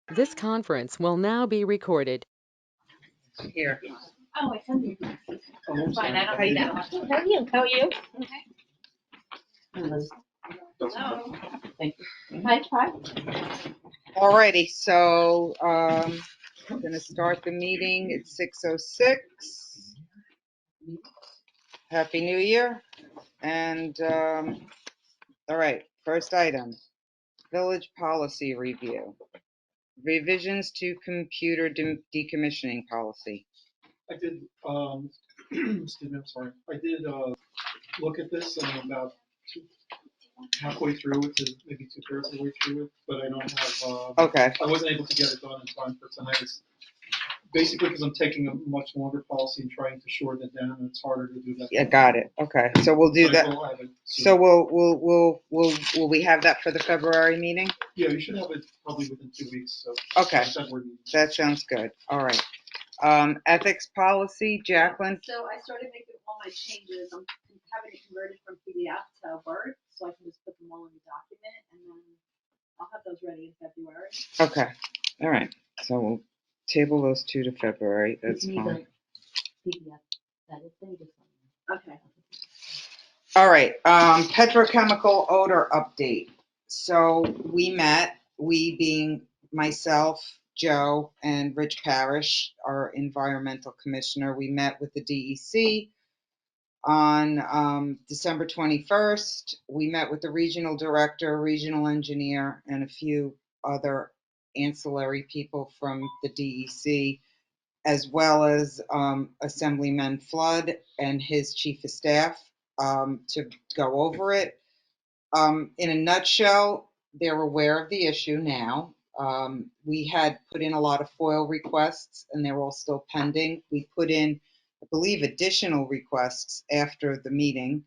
This conference will now be recorded. Here. Oh, I sent you. Oh, Fine, I don't how you need that doing? one. How are you? How are you? Hello. Thank you. Hi. Alrighty, so I'm gonna start the meeting at 6:06. Happy New Year. And all right, first item, village policy review. Revisions to computer decommissioning policy. I did, excuse me, I'm sorry. I did look at this and I'm about halfway through it to maybe two-thirds of the way through it, but I don't have, Okay, I wasn't able to get it done in time for tonight. It's basically because I'm taking a much longer policy and trying to shorten it down, and it's harder to do that. yeah, got it. Okay, so we'll do But I that. will have it soon. So will we have that for the February meeting? Yeah, you should have it probably within 2 weeks, so. Okay, February meeting. that sounds good. All right. Ethics policy, Jacqueline. So I started making all my changes. I'm having it converted from PDF to Word, so I can just put them all in the document, and then I'll have those ready in February. Okay. All right. So we'll table those two to February. That's fine. PDF. That is dangerous. Okay. All right. Petrochemical odor update. So we being myself, Joe, and Rich Parrish, our environmental commissioner, we met with the DEC on December 21st. We met with the regional director, regional engineer, and a few other ancillary people from the DEC, as well as Assemblyman Flood and his chief of staff to go over it. In a nutshell, they're aware of the issue now. We had put in a lot of FOIL requests, and they're all still pending. We put in, I believe, additional requests after the meeting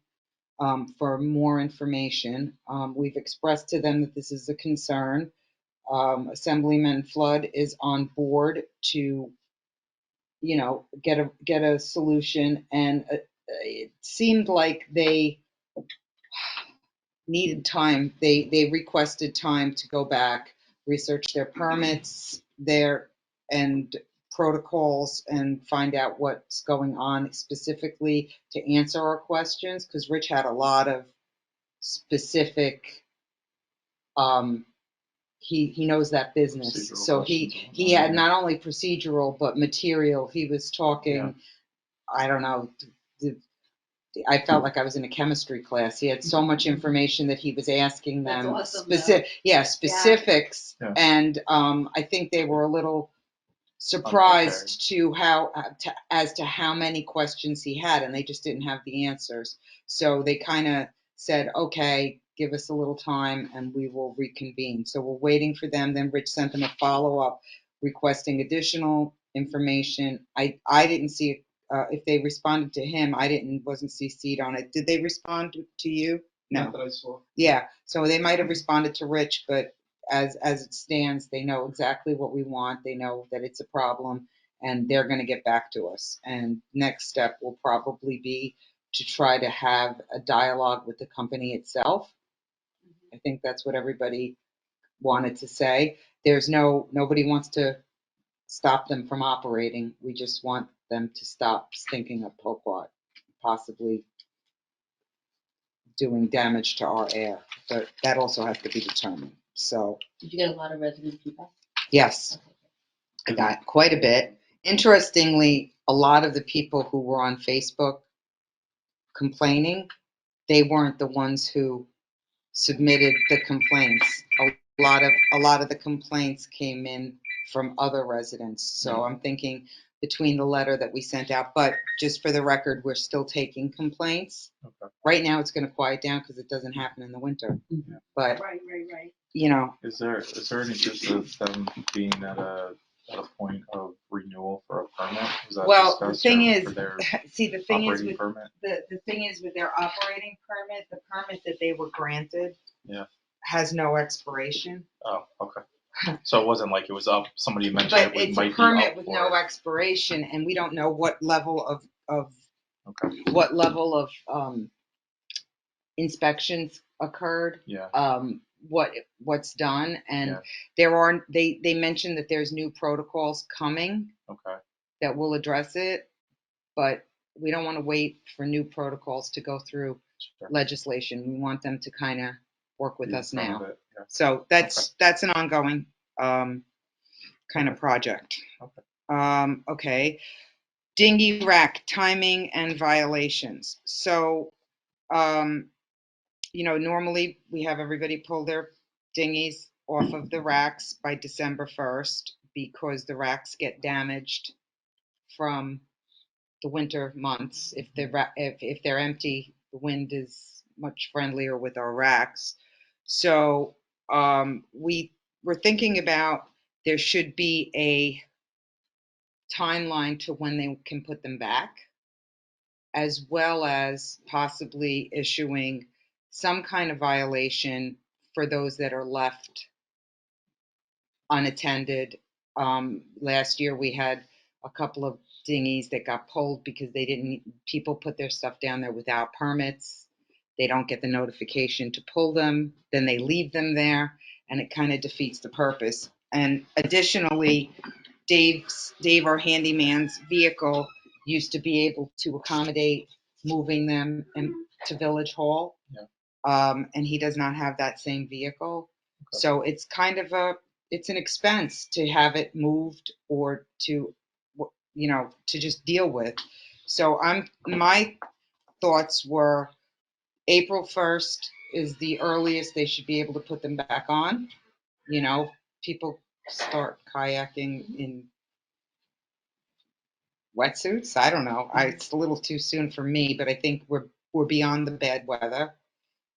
for more information. We've expressed to them that this is a concern. Assemblyman Flood is on board to, get a solution, and it seemed like they needed time. They requested time to go back, research their permits, their and protocols, and find out what's going on specifically to answer our questions. Because Rich had a lot of specific. He knows that business, Procedural so he had not only procedural but material. He was talking. Yeah. I don't know. I felt like I was in a chemistry class. He had so much information that he was asking That's them awesome, specifics, Yeah. and I think they were a little surprised to as to how many questions he had, and they just didn't have the answers. So they kind of said, "Okay, give us a little time, and we will reconvene." So we're waiting for them. Then Rich sent them a follow up requesting additional information. I didn't see if they responded to him. Wasn't CC'd on it. Did they respond to you? No. Not that I saw. Yeah. So they might have responded to Rich, but as it stands, they know exactly what we want. They know that it's a problem, and they're going to get back to us. And next step will probably be to try to have a dialogue with the company itself. I think that's what everybody wanted to say. Nobody wants to stop them from operating. We just want them to stop stinking up Poquat, possibly doing damage to our air. But that also has to be determined. So, Did you get a lot of resident feedback? yes, I got quite a bit. Interestingly, a lot of the people who were on Facebook complaining, they weren't the ones who submitted the complaints. A lot of the complaints came in from other residents. So I'm thinking between the letter that we sent out, but just for the record, we're still taking complaints. Okay. Right now, it's going to quiet down because it doesn't happen in the winter. Mm-hmm. But Right. Is there any interest of them being at a point of renewal for a permit? Was that well, the discussed, thing or is, for their see, the thing is operating with permit? the thing is with their operating permit, the permit that they were granted Yeah. has no expiration. Oh, okay. So it wasn't like it was up. Somebody mentioned But it it's might a permit be up with for no expiration, and we don't know what level of Okay. inspections occurred. Yeah. what's done, and Yeah. they mentioned that there's new protocols coming Okay. that will address it, but we don't want to wait for new protocols to go through Sure. legislation. We want them to kind of work with Be in us front of now. it, yeah. So that's an ongoing kind of project. Okay. Okay. Dinghy rack timing and violations. So, normally we have everybody pull their dinghies off of the racks by December 1st because the racks get damaged from the winter months. If they're empty, the wind is much friendlier with our racks. So we were thinking about there should be a timeline to when they can put them back, as well as possibly issuing some kind of violation for those that are left unattended. Last year we had a couple of dinghies that got pulled because people put their stuff down there without permits. They don't get the notification to pull them, then they leave them there, and it kind of defeats the purpose. And additionally, Dave, our handyman's vehicle, used to be able to accommodate moving them to Village Hall. Yeah. And he does not have that same vehicle. Okay. So it's kind of it's an expense to have it moved or to just deal with. So my thoughts were April 1st is the earliest they should be able to put them back on. People start kayaking in wetsuits. I don't know. It's a little too soon for me, but I think we're beyond the bad weather.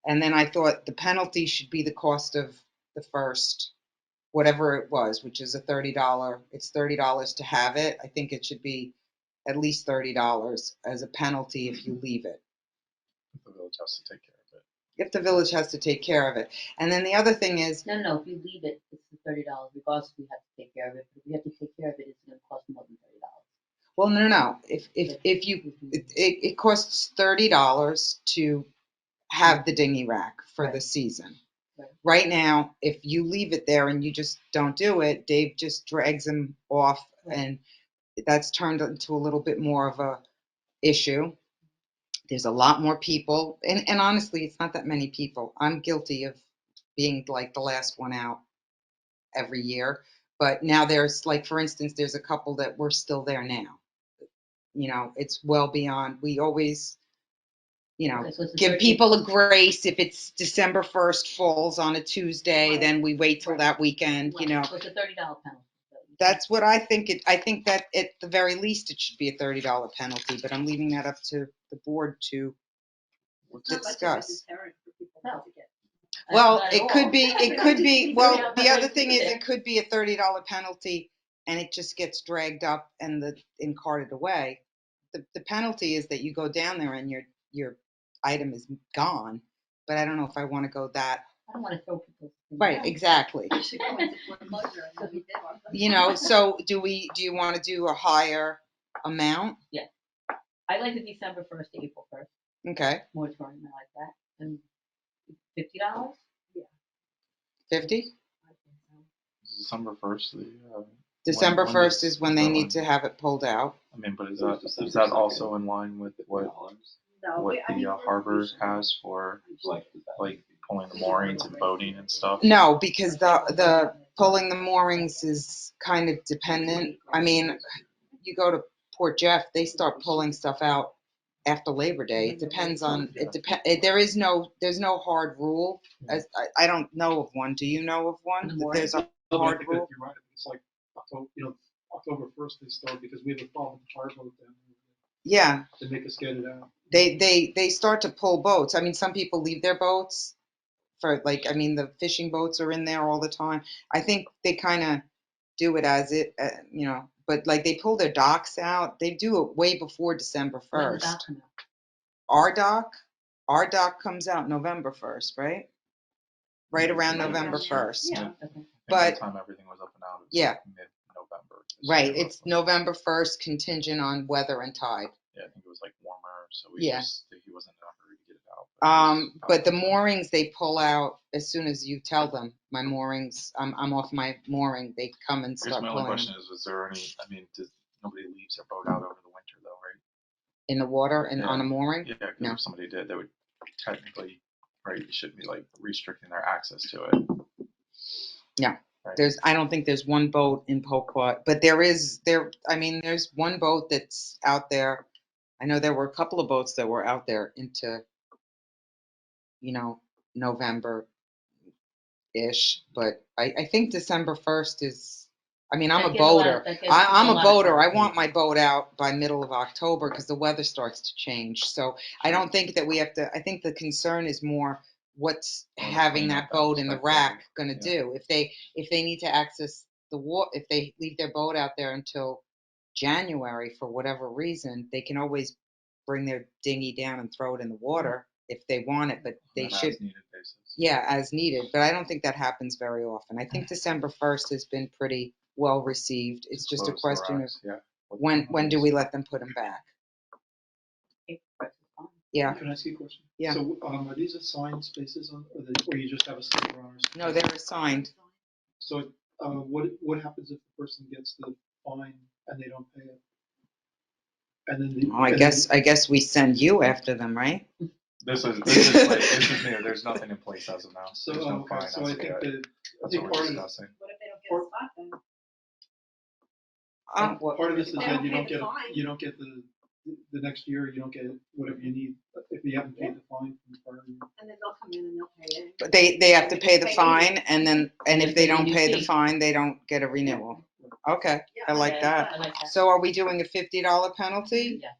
And then I thought the penalty should be the cost of the first, whatever it was, which is a $30. It's $30 to have it. I think it should be at least $30 as a penalty if you leave it. The village has to take care of it. If the village has to take care of it. And then the other thing is, No, if you leave it, it's the $30, regardless if we have to take care of it, but if we have to take care of it, it's gonna cost more than $30. well, no. If you, it costs $30 to have the dinghy rack for the season. Right now, if you leave it there and you just don't do it, Dave just drags them off, and that's turned into a little bit more of a issue. There's a lot more people, and honestly, it's not that many people. I'm guilty of being like the last one out every year, but now there's, like, for instance, there's a couple that we're still there now. It's well beyond. We always, Okay, so it's the give 30th. people a grace. If it's December 1st falls on a Tuesday, Right. then we wait till Right. that weekend, So it's a $30 penalty. That's what I think. I think that at the very least it should be a $30 penalty, but I'm leaving that up to the board to It's not much of a discuss. deterrent for people No. not to get. Well, Not at it could all. be, well, Yeah, the but other like, thing is there. it could be a $30 penalty and it just gets dragged up and carted away. The penalty is that you go down there and your item is gone, but I don't know if I want to go that. I don't wanna throw people. Right, exactly. You should go into foreclosure and then we did one. So do you want to do a higher amount? I like the December 1st to April 1st Okay, moratorium, I like that, and $50? 50? December 1st, December when 1st does is when they that need one- to have it pulled out. I mean, but is that also in line with what No, the harbor has for like pulling the moorings and boating and stuff? No, because the pulling the moorings is kind of dependent. I mean, you go to Port Jeff, they start pulling stuff out after Labor Day. It depends on there's no hard rule. As I don't know of one. Do you know of one? That there's a I hard think rule. that you're right. It's like October 1st they start because we have a problem with the fire boat down there. Yeah, They make us get it out. they start to pull boats. I mean, some people leave their boats for the fishing boats are in there all the time. I think they kind of do it as but like they pull their docks out. They do it way before December When the 1st. doc come out? Our dock comes out November 1st, right? Right around Right November around there. 1st. Yeah. Okay. I think But- by the time everything was up and out, it was Yeah. like mid-November. Right. It's November 1st, contingent on weather and tide. Yeah, I think it was like warmer, so Yeah. he wasn't in a hurry to get it out. But the moorings they pull out as soon as you tell them my moorings, I'm off my mooring, they come and I guess start my only pulling question is there any, I mean, nobody leaves their boat out over the winter though, right? in the water and on a Yeah. mooring. Yeah, because No. if somebody did, they would technically, right, you shouldn't be like restricting their access to it. No. Right? I don't think there's one boat in Poquat, but I mean, there's one boat that's out there. I know there were a couple of boats that were out there into, November-ish, but I think December 1st is, I mean, I'm That a gives a lot- boater. that gives I'm people a lot of boater. I time. want my boat out by middle of October because the weather starts to change. So I don't think that we have to, I think the concern is more what's Well, the having cleanup that boat in the aspect of it, rack going to yeah. do. If they need to access the water, if they leave their boat out there until January for whatever reason, they can always bring their dinghy down and throw it in the water if they want it, but they On an should, as-needed basis. yeah, as needed. But I don't think that happens very often. I think December 1st has been pretty well received. It's just a Close the question of racks, yeah. What the when do penalties? we let them put them back? April 1st is fine. Yeah. Can I ask you a question? Yeah. So, are these assigned spaces or you just have a sticker on or No, they're assigned. So, what happens if the person gets the fine and they don't pay it? And then Well, I guess we send you after them, right? This is new, there's nothing in place as of now. So, There's no okay, fine so as I of think yet. that, That's what we're part of, discussing. What if they don't get a spot then? part of this is They that don't you pay don't the get, fine. you don't get the next year, you don't get whatever you need, if you haven't paid the fine from the prior year. And then they'll come in and they'll pay it. But they have to pay the Pay fine, it. and if And they then don't you pay the see. fine, they don't get a renewal. Okay, Yeah, I like Yeah, that. I like that. So are we doing a $50 penalty Yeah.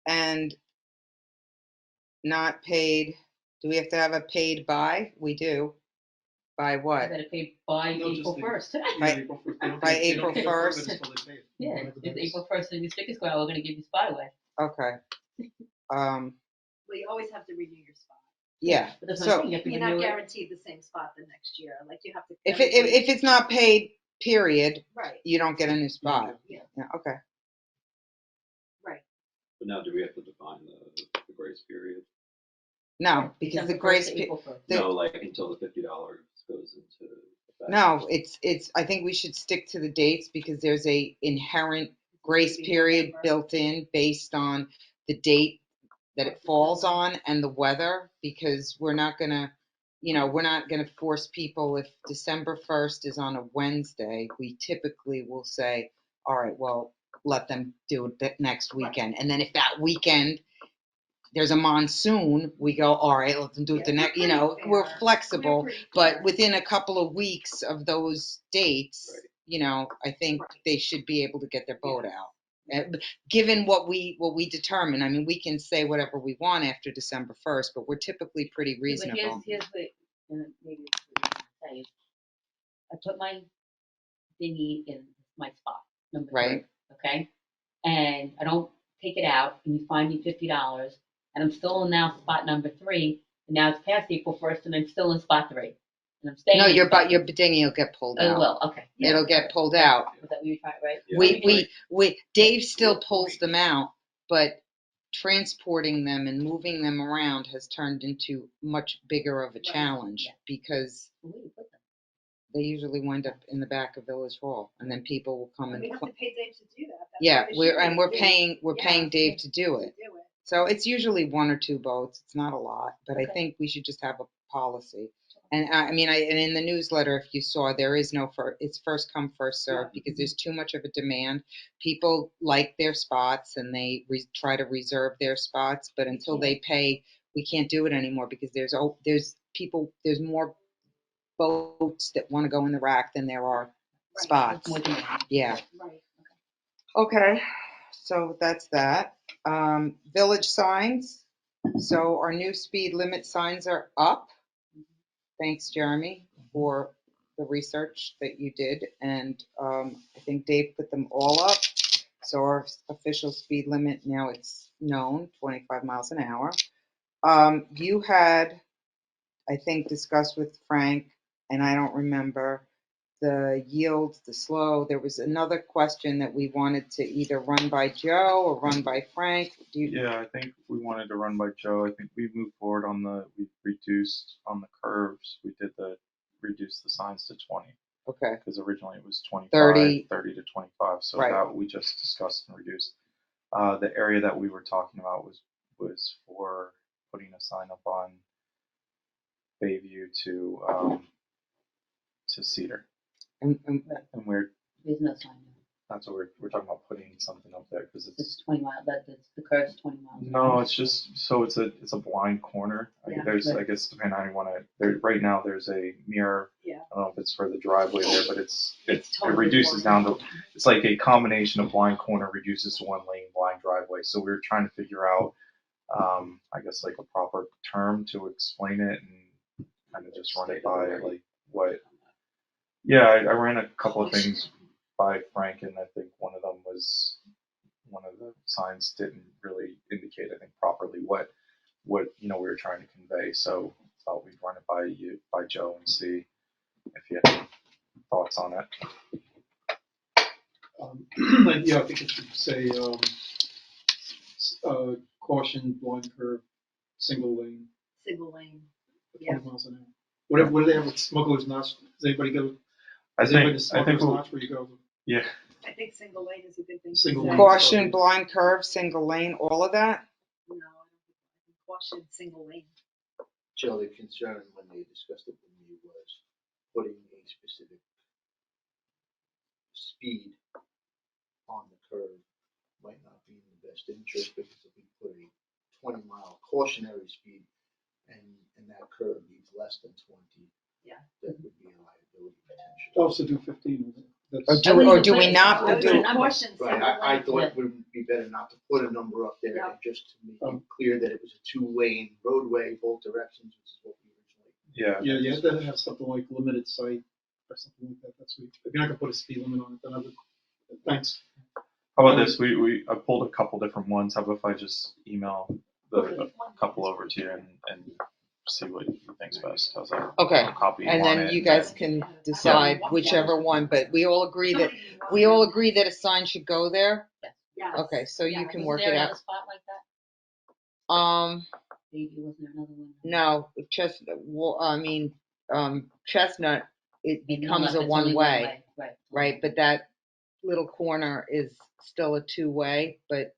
and not paid? Do we have to have a paid by? We do. By You what? better pay by No, just April the- 1st. By- Yeah, April 1st. They don't by get- they don't April get a permit 1st. until they pay it. Yeah, Whatever that it's is. April 1st and your stickers go out, we're gonna give you spot away. Okay. Well, you always have to renew your spot. Yeah. But that's what I'm So saying, you have to You're not renew it. guaranteed the same spot the next year, like you have to. if it's not paid, period, Right, you don't get a new spot. yeah, Yeah. Okay. right. But now, do we have to define the grace period? No, because December the 1st grace. to April 1st. The- No, like until the $50 goes into effect. No, it's. I think we should stick to the dates because there's a inherent grace Maybe period November. built in based on the date that it falls on and the weather, because we're not gonna force people. If December 1st is on a Wednesday, we typically will say, all right, well, let them do it the next weekend. And then if that weekend there's a monsoon, we go, all right, let them do it the next, we're flexible, but within a couple of weeks of those dates, I think they should be able to get their boat out. Given what we determine, I mean, we can say whatever we want after December 1st, but we're typically pretty Yeah, but reasonable. here's what, and maybe it's what I'm saying. I put my dinghy in my spot, number 3, Right. okay? And I don't take it out, and you find me $50, and I'm still in now spot number 3, and now it's past April 1st, and I'm still in spot 3. And I'm staying No, in your spot- your dinghy will get pulled Oh, out. well, okay. Yeah. It'll get pulled out. Was that what you were trying, right? Yeah. We Dave still pulls them out, but transporting them and moving them around has turned into much bigger of a Right. challenge Yeah. because Where do you put them? they usually wind up in the back of Village Hall, and then people will come And we and have to pay Dave to do that. That's yeah, why they we're should be paying Yeah. Dave to do it. to do it. So it's usually 1 or 2 boats. It's not a lot, but I Okay. think we should just have a policy. And I mean, and in the newsletter, if you saw, there is no it's first come, first serve because there's too much of a demand. People like their spots and they try to reserve their spots, but until they pay, we can't do it anymore because there's more boats that want to go in the rack than there are spots. More demand. Yeah. Right. Okay, so that's that. Village signs. So our new speed limit signs are up. Thanks, Jeremy, for the research that you did. And I think Dave put them all up. So our official speed limit now it's known, 25 miles an hour. You had, I think, discussed with Frank, and I don't remember, the yield, the slow. There was another question that we wanted to either run by Joe or run by Frank. Do you, Yeah, I think we wanted to run by Joe. I think we moved forward we reduced on the curves. We did reduce the signs to 20 okay, because originally it was 25, 30. 30 to 25. So Right. that we just discussed and reduced. The area that we were talking about was for putting a sign up on Bayview to Cedar, And and There's no sign there. that's what we're talking about putting something up there because It's 20 miles, the curve's 20 miles. no, it's just so it's a blind corner. Yeah. There's Right. I guess depending on how you want to. There right now there's a mirror. Yeah. I don't know if it's for the driveway there, but it totally reduces down blind. to it's like a combination of blind corner reduces to one lane blind driveway. So we were trying to figure out I guess like a proper term to explain it and kind of just run it by like what. Yeah, I ran a couple of things by Frank, and I think one of them was one of the signs didn't really indicate, I think, properly what we were trying to convey. So I thought we'd run it by Joe and see if you had any thoughts on it. Yeah, I think it should say, caution, blind curve, single lane, Single lane. 20 miles an hour. What do they have with smuggler's notch? Does anybody go? I Does anybody think to smuggler's we'll, notch where you go? yeah. I think single lane is a good thing. to Single say. lane. caution, blind curve, single lane, all of that? No, I don't think caution, single lane. Joe, the concern when they discussed it with me was putting a specific speed on the curve might not be in the best interest because if we put a 20-mile cautionary speed and that curve needs less than 20, Yeah. that would be a liability potential. Also do 15. Or do we not I would do? put caution, Right, single I lane. thought it would be better not to put a number up there Yeah. and just to make it clear that it was a two-lane roadway, both directions, which is what we originally. Yeah. Yeah, you have to have something like limited sight or something like that. That's what, if you're not gonna put a speed limit on it, then I would. Thanks. How about this? I pulled a couple different ones. How about if I just email a couple over to you and see what you think's best? How's that? Okay, I'll copy you and on then it. you guys can decide whichever one, but we all agree that a sign should go there? Yes. Okay, so you Yeah. can Was work there it another out. spot like that? Maybe wasn't there another one? No, Chestnut, it Maybe becomes not, a it's only one-way, Right. right? But that little corner is still a two-way, but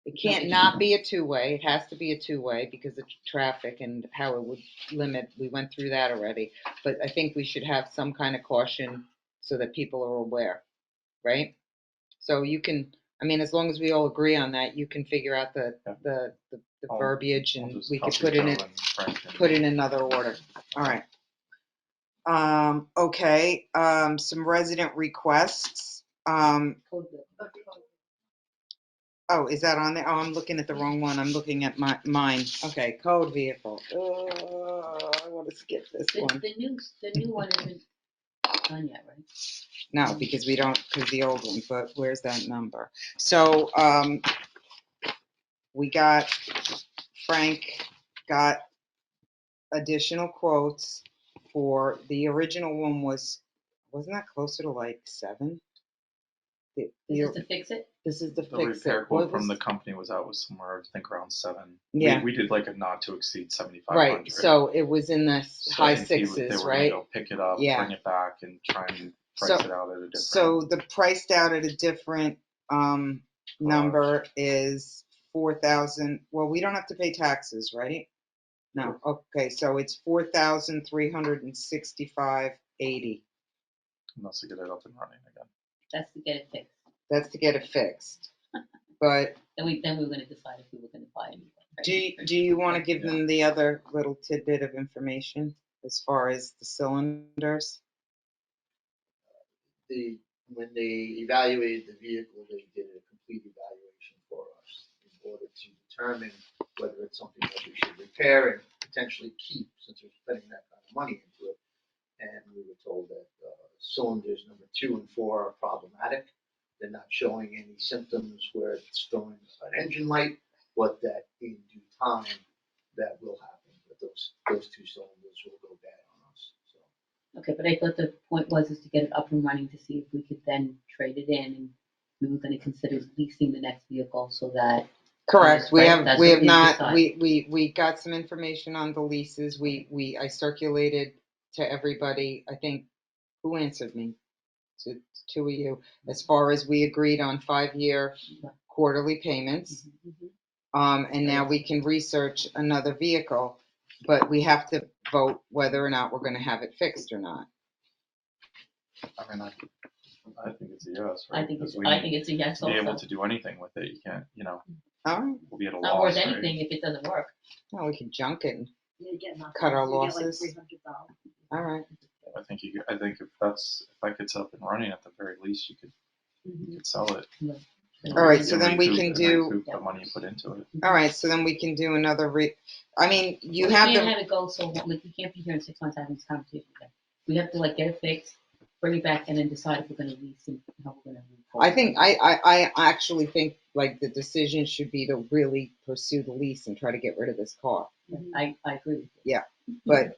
it can't not be a two-way. It has to be a two-way because of traffic and how it would limit. We went through that already. But I think we should have some kind of caution so that people are aware, right? So you can, as long as we all agree on that, you can figure out the verbiage I'll and just we could copy put in Joe it, and Frank and- put in another order. All right. Okay, some resident requests. Oh, is that on there? Oh, I'm looking at the wrong one. I'm looking at mine. Okay, code vehicle. I want to skip this one. The new one isn't done yet, right? No, because the old one, but where's that number? So, Frank got additional quotes for, the original one wasn't that closer to like 7? This is to fix it? This is the The fix repair it. quote from the company was somewhere, I think, around 7. Yeah. We did like a not to exceed 7,500. Right, so it was in the So high I think they sixes, were right? gonna go pick it up, Yeah. bring it back, and try and price it out at a different. So the priced out at a different number is 4,000. Well, we don't have to pay taxes, right? No. Okay, so it's 4,365.80. Unless they get it up and running again. That's to get it fixed. That's to get it fixed. But Then we were gonna decide if we were gonna buy anything. Right? do you want to give them the other little tidbit of information as far as the cylinders? When they evaluated the vehicle, they did a complete evaluation for us in order to determine whether it's something that we should repair and potentially keep since we're spending that kind of money into it. And we were told that cylinders number 2 and 4 are problematic. They're not showing any symptoms where it's throwing an engine light, but that in due time that will happen. But those 2 cylinders will go bad on us. So Okay, but I thought the point was is to get it up and running to see if we could then trade it in, and we were gonna consider leasing the next vehicle so that. Correct. We Right, have, that's we what have we not, decided. we got some information on the leases. I circulated to everybody. I think, who answered me? To two of you. As far as we agreed on 5-year quarterly payments. And now we can research another vehicle, but we have to vote whether or not we're gonna have it fixed or not. I mean, I think it's a yes, I right? think it's, Because we I need think it's a yes to be able also. to do anything with it. You can't, All right, we'll be at a It's not worth loss, anything right? if it doesn't work. well, we can junk it. You get nothing. Cut our You get losses. like $300. All right. I think if I could set up and running at the very least, you could sell it. All right, so And then we can recoup- do, and recoup the money you put into it. all right, so then we can do another I mean, you We have can't the, have it go so long, like, we can't be here in 6 months having this conversation again. We have to like get it fixed, bring it back, and then decide if we're gonna lease and how we're gonna move forward. I think, I actually think like the decision should be to really pursue the lease and try to get rid of this car. I agree with you. But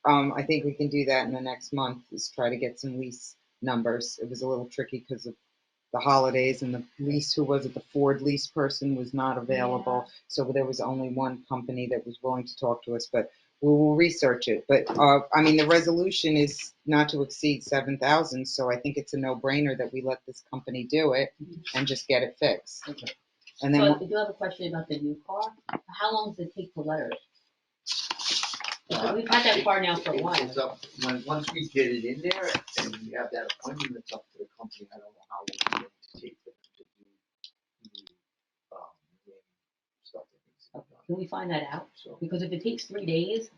I think we can do that in the next month, is try to get some lease numbers. It was a little tricky because of the holidays, and the lease, who was it, the Ford lease person was not available. So there was only one company that was willing to talk to us, but we will research it. But I mean, the resolution is not to exceed 7,000, so I think it's a no-brainer that we let this company do it and just get it fixed. Okay. And So then I do have a question about the new car. How long does it take to letter it? Because we've had that car now for a while. It's up, once we get it in there and we have that appointment, it's up to the company. I don't know how long it's going to take for them to do the, stuff that needs to be done. Can we find that out? So, Because if it takes 3 days,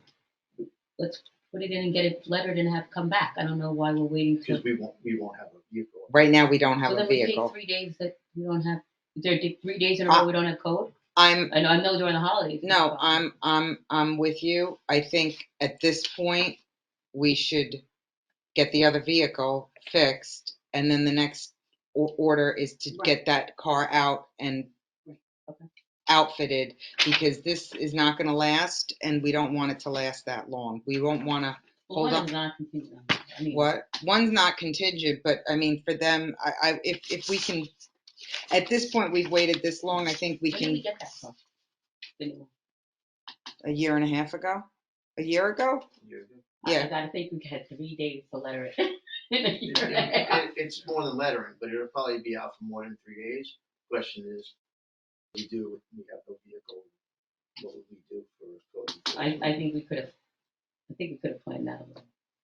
let's put it in and get it lettered and have it come back. I don't know why we're waiting because to. we won't have a vehicle. right now, we don't have So a then we take vehicle. 3 days that we don't have. Is there 3 days in a row we don't have code? I know during the holidays. No, I'm with you. I think at this point, we should get the other vehicle fixed, and then the next order is to get that car out and Okay. outfitted, because this is not gonna last, and we don't want it to last that long. We won't wanna Well, hold one up. is not continuing. I mean, What? One's not contingent, but I mean, for them, if we can, at this point, we've waited this long, I think we when did can, we get that car? The new one. a year and a half ago? A year ago? I Yeah. gotta think we had 3 days to letter it. In a year and a half. It's more than lettering, but it'll probably be out for more than 3 days. Question is, we have no vehicle, what would we do for code enforcement? I think we could have planned that a little,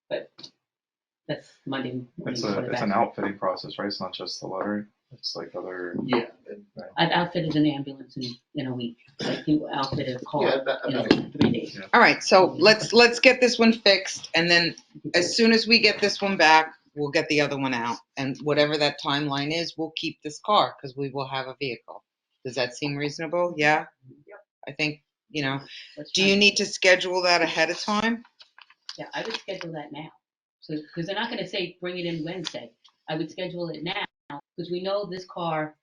but that's Monday. It's an outfitting process, right? It's not just the lettering. It's like other. Yeah. And, I've outfitted an ambulance in a week. I can outfit a car yeah, in 3 days. All right, so let's get this one fixed, and then as soon as we get this one back, we'll get the other one out. And whatever that timeline is, we'll keep this car because we will have a vehicle. Does that seem reasonable? Yeah? I think, Let's do try- you need to schedule that ahead of time? Yeah, I would schedule that now. So, because they're not gonna say, bring it in Wednesday. I would schedule it now, because we know this car,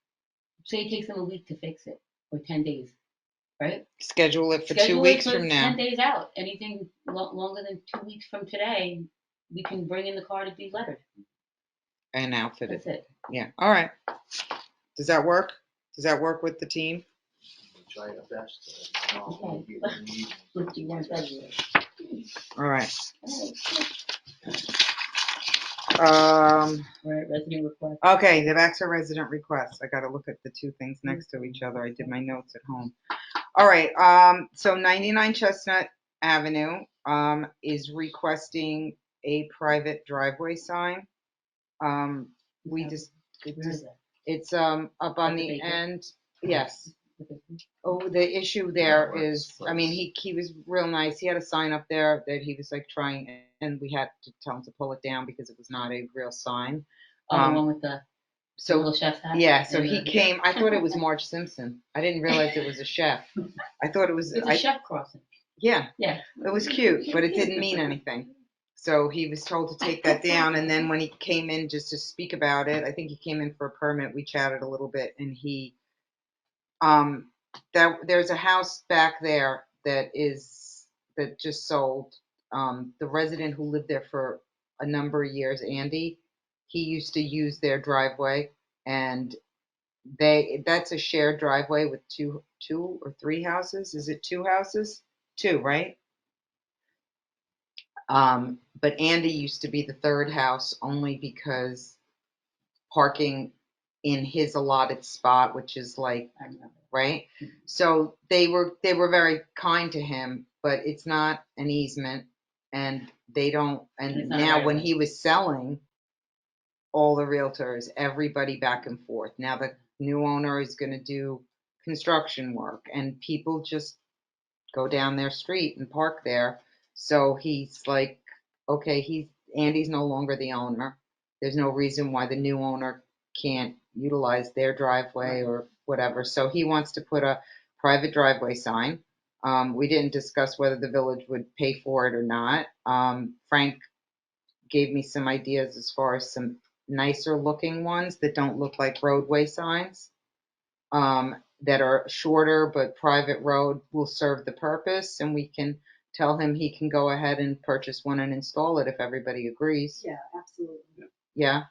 say it takes them a week to fix it, or 10 days, right? Schedule it for 2 Schedule weeks it for from now 10 days out. Anything longer than 2 weeks from today, we can bring in the car to be lettered. and outfit That's it. it. Yeah, all right. Does that work? Does that work with the team? we'll try our best. I'll be in the meeting. What you want that year. All right. Right, resident request. Okay, the back to resident requests. I gotta look at the two things next to each other. I did my notes at home. All right, so 99 Chestnut Avenue, is requesting a private driveway sign. We just, Where is that? it's, up on At the the baker? end, yes. Oh, the issue there is, I mean, he was real nice. He had a sign up there that he was like trying, and we had to tell him to pull it down because it was not a real sign. Oh, the one with the So little chef's hat? yeah, so And he the- came. I thought it was Marge Simpson. I didn't realize it was a chef. I thought it was. It's a chef crossing. Yeah, Yeah. it was cute, but it didn't mean anything. So he was told to take that down. And then when he came in just to speak about it, I think he came in for a permit. We chatted a little bit, and he, there's a house back there that just sold. The resident who lived there for a number of years, Andy. He used to use their driveway, and that's a shared driveway with two or three houses. Is it two houses? Two, right? But Andy used to be the third house only because parking in his allotted spot, which is like, I remember. right? So they were very kind to him, but it's not an easement, and they don't. And And it's not a now right when of way. he was selling, all the realtors, everybody back and forth. Now the new owner is going to do construction work, and people just go down their street and park there. So he's like, okay, Andy's no longer the owner. There's no reason why the new owner can't utilize their driveway or whatever. So he wants to put a private driveway sign. We didn't discuss whether the village would pay for it or not. Frank gave me some ideas as far as some nicer looking ones that don't look like roadway signs, that are shorter, but private road will serve the purpose, and we can tell him he can go ahead and purchase one and install it if everybody agrees. Yeah, absolutely. Yeah.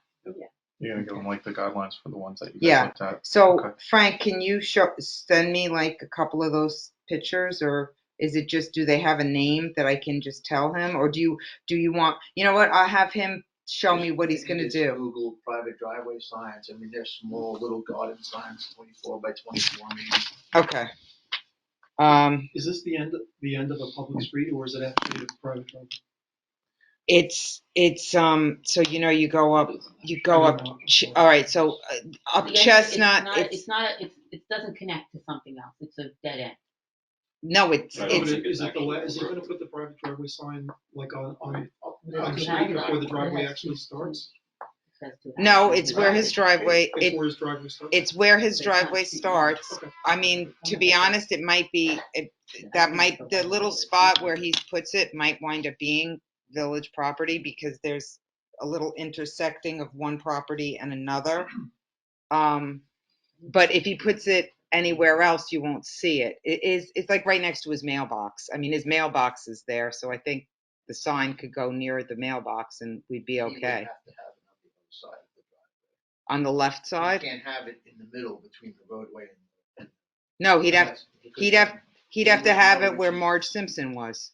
You're gonna give them like the guidelines for the ones that you guys Yeah. looked at. So Okay. Frank, can you send me like a couple of those pictures, or is it just, do they have a name that I can just tell him, or do you want, you know what? I'll have him show me what he's If you gonna just do. Google private driveway signs. I mean, they're small little garden signs, 24 by 24 maybe. Okay. Is this the end of a public street, or is it actually a private driveway? It's so you go up all right, so up The end- Chestnut, it doesn't connect to something else. It's a dead end. no, it's I No, don't but think is it's it the, actually is it gonna roadway. put the private driveway sign like on There's the two street houses. before the It driveway has actually two- starts? it says two no, houses. it's where his driveway, It's where his driveway starts? it's where his driveway starts. Okay. I mean, to be honest, it might be, the little spot where he puts it might wind up being village property, because there's a little intersecting of one property and another. But if he puts it anywhere else, you won't see it. It's like right next to his mailbox. I mean, his mailbox is there, so I think the sign could go near the mailbox and we'd be He would okay. have to have it on the other side of the driveway. On the left side? You can't have it in the middle between the roadway and. No, he'd have That's- because he'd have then he'd you have to wouldn't have know it which where is- Marge Simpson was.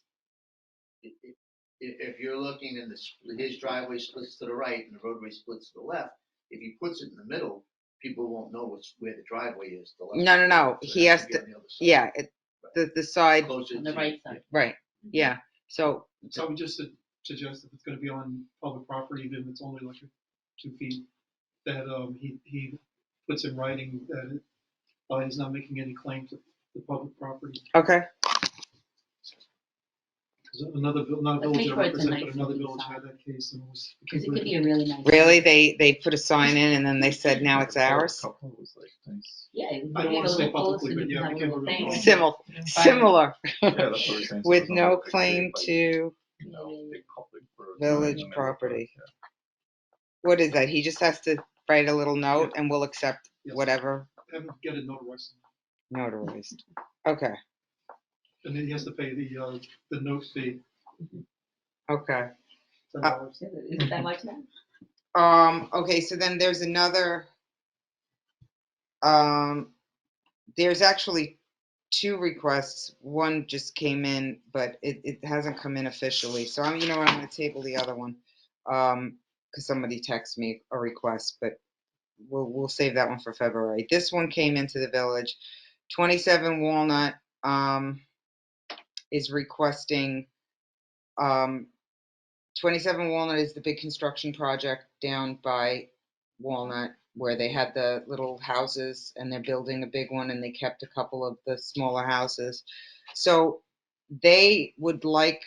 If you're looking in his driveway splits to the right and the roadway splits to the left, if he puts it in the middle, people won't know where the driveway is. The left No, side. no. So it He has be to. on the other side. Yeah, the side. Closer On the to- right side. Right. Yeah. So So I would just suggest if it's gonna be on public property, even if it's only like 2 feet, that he puts in writing that he's not making any claim to the public property. okay. 'Cause another, not a Let's village make I sure it's a represent, nice but another looking village sign. had that case and it was. Because it could be a really nice. Really, they put a sign in and then they said now it's ours. Couple was like nice. Yeah. You I don't can wanna go say look close publicly, and but you yeah, can we have a can little move it thing. along. Similar. Yeah, that's what we're saying. So With there's no like a claim big, like, to you know, big public road in the village middle of property. it, What is that? He just has to write a little note and we'll accept Yes. whatever Have him get it notarized. notarized. Okay. And then he has to pay the note fee, Okay. $10. Is it that much now? Okay, so then there's another, there's actually two requests. One just came in, but it hasn't come in officially. So I'm gonna table the other one. Because somebody texted me a request, but we'll save that one for February. This one came into the village. 27 Walnut, is requesting, 27 Walnut is the big construction project down by Walnut where they had the little houses and they're building a big one and they kept a couple of the smaller houses. So they would like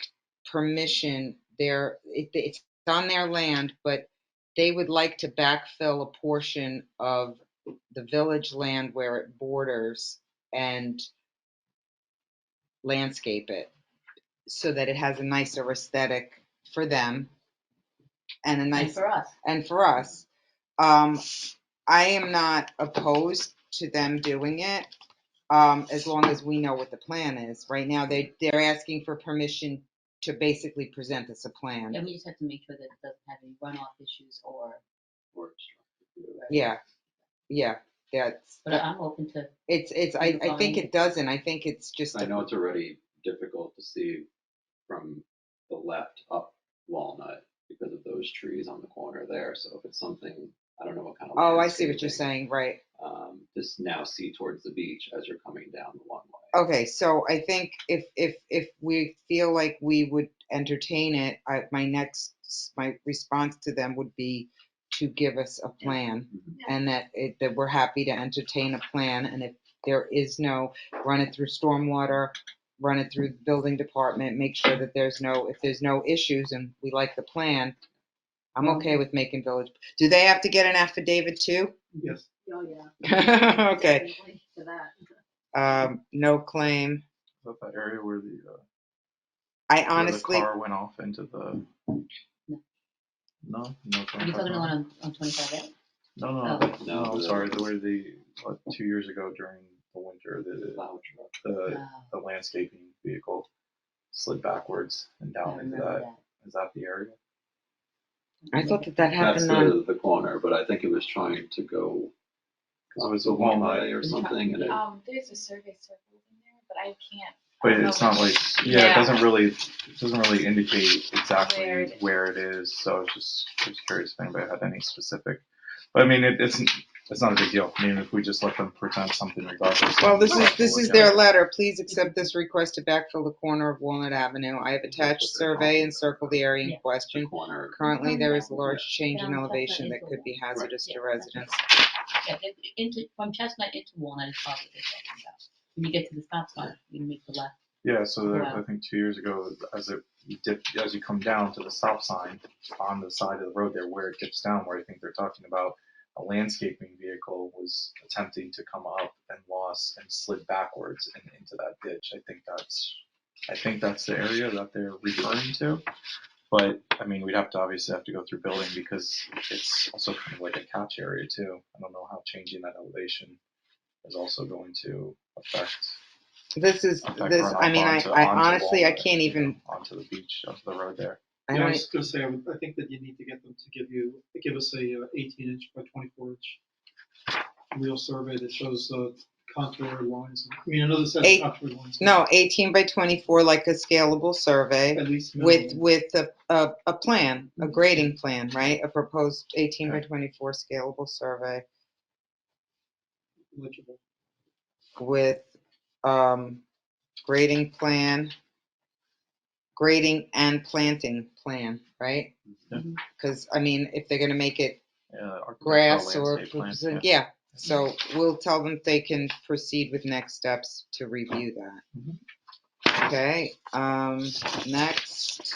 permission there. It's on their land, but they would like to backfill a portion of the village land where it borders and landscape it so that it has a nicer aesthetic for them and a And nice for us. and for us. I am not opposed to them doing it, as long as we know what the plan is. Right now, they're asking for permission to basically present us a plan. And we just have to make sure that it doesn't have any runoff issues or. Yeah, yeah, But I'm open to, I think it doesn't, I think it's just. I know it's already difficult to see from the left up Walnut because of those trees on the corner there. So if it's something, I don't know what kind of. Oh, I see what you're landscaping, saying, right. Just now see towards the beach as you're coming down the one way. Okay, so I think if we feel like we would entertain it, my response to them would be to give us a plan, and that we're happy to entertain a plan, and if there is no, run it through stormwater, run it through the building department, make sure that if there's no issues and we like the plan, I'm okay with making village. Do they have to get an affidavit too? Yes. Oh, yeah. Okay. Definitely for that. No claim. Is that the area where the I where honestly, the car went off into the? No. are you talking about on 25A? No, Oh. no, I'm sorry. Where 2 years ago during the winter, the landscaping vehicle slid backwards and I down into remember that. Is that the area? I thought that That's happened on. the corner, but I think it was trying to go Because it was to a one Walnut. way or something, and it, There's a survey circle in there, but I can't. But it's not like, yeah, Yeah. it doesn't really indicate exactly Where it is. where it is. So I was just curious if anybody had any specific. But I mean, it's not a big deal. I mean, if we just let them present something regardless. Well, we'll this have to is look at their it. letter. Please accept this request to backfill the corner of Walnut Avenue. I have attached survey and circled the area in Yeah. the question. corner. Currently, there is a large change in Down elevation that Chestnut could be hazardous to Right. residents. Yeah, from Chestnut into Walnut is probably what they're talking about. When you get to the stop sign, you make the left. Yeah, so Wow. I think 2 years ago, as you come down to the stop sign on the side of the road there, where it dips down, where I think they're talking about a landscaping vehicle was attempting to come up and lost and slid backwards and into that ditch. I think that's the area that they're referring to. But I mean, we'd obviously have to go through building because it's also kind of like a catch area too. I don't know how changing that elevation is also going to affect. Runoff. I mean, onto I honestly, I Walnut, can't even. onto the beach, onto the road there. I Yeah, I don't. was gonna say, I think that you need to get them to give us a 18-inch by 24-inch real survey that shows contour lines. I mean, another set of contour lines. No, 18 by 24, like a scalable survey At least with minimum. a plan, a grading plan, right? A proposed 18 by 24 scalable survey Legible. with grading plan, grading and planting plan, right? Yeah. Because I mean, if they're gonna make it Architectural grass or landscape plan, yeah, so we'll tell them they can proceed with next steps to review that. Okay, next,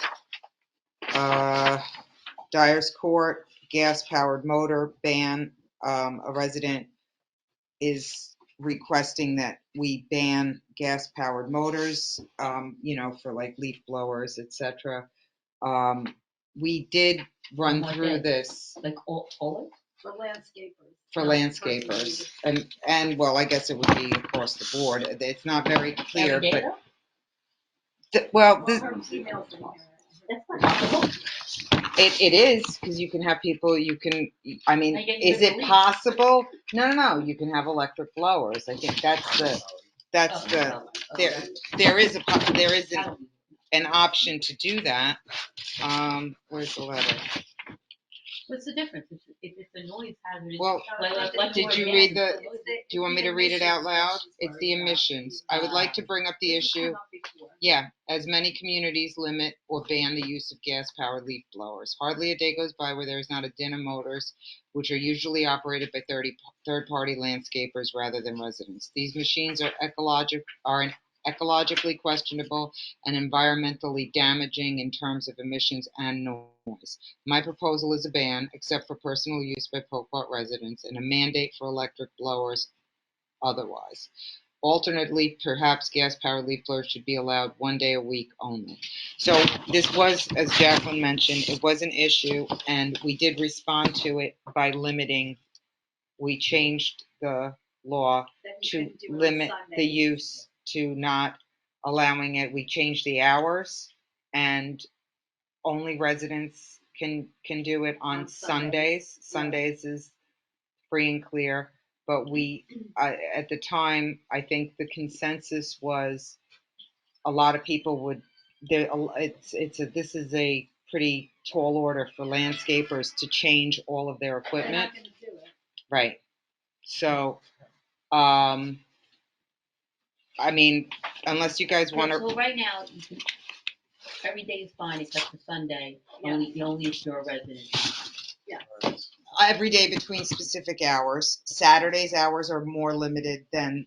Dyer's Court, gas-powered motor ban. A resident is requesting that we ban gas-powered motors, for like leaf blowers, etc. We did run Like through that. this Like all it? For landscapers. for not landscapers, personally. and well, I guess it would be across the board. It's not very clear, Every day but though? well, Well, her emails in here. That's not possible. it is because you can have people. I mean, I get is the it relief. possible? No. You can have electric blowers. I think that's there is an option to do that. Where's the letter? What's the difference? If it's a noise hazard, Well, did you read the? It's the- Do you want me to read it out loud? It's the emissions. I would like to bring up the This has issue. come up before. Yeah, as many communities limit or ban the use of gas-powered leaf blowers. Hardly a day goes by where there is not a din of motors, which are usually operated by third-party landscapers rather than residents. These machines are ecologically questionable and environmentally damaging in terms of emissions and noise. My proposal is a ban, except for personal use by Pocahontas residents, and a mandate for electric blowers otherwise. Alternately, perhaps gas-powered leaf blowers should be allowed 1 day a week only. So this was, as Jacqueline mentioned, it was an issue, and we did respond to it by limiting. We changed the law That you to couldn't do it on limit Sundays. the use to not allowing it. We changed the hours, and only residents can do it on On Sundays. Sundays, yeah. Sundays is free and clear. But at the time, I think the consensus was a lot of people would. This is a pretty tall order for landscapers to change all of their They're equipment, not gonna do it. right? So, I mean, unless you guys want to. So right now, every day is fine except for Sunday, Yeah. only if you're a resident. Every day between specific hours. Saturday's hours are more limited than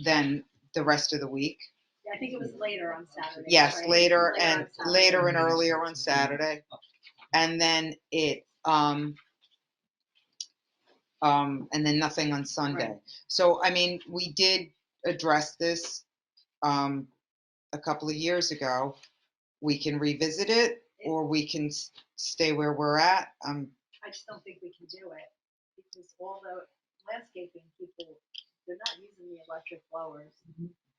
the rest of the week. Yeah, I think it was later on Saturday. Yes, right? later on and Saturday. earlier on Saturday, and then and then nothing on Sunday. Right. So I mean, we did address this a couple of years ago. We can revisit it, or we can stay where we're at. I just don't think we can do it because all the landscaping people, they're not using the electric blowers.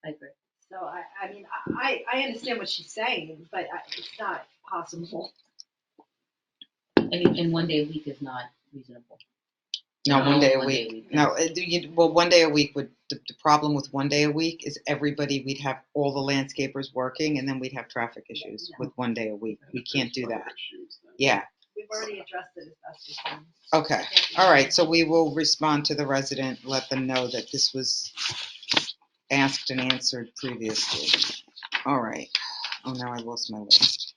I agree. So I mean, I understand what she's saying, but it's not possible. And 1 day a week is not reasonable. No, No, 1 day a one day a week. week, No, well, 1 day a week would. The problem with 1 day a week is we'd have all the landscapers working, and then we'd have traffic issues Yeah. with 1 day a week. We If can't there's do other that. issues, then- Yeah. We've already addressed it as best we can. Okay. Can't do All that. right. So we will respond to the resident, let them know that this was asked and answered previously. All right. Oh, now I lost my list.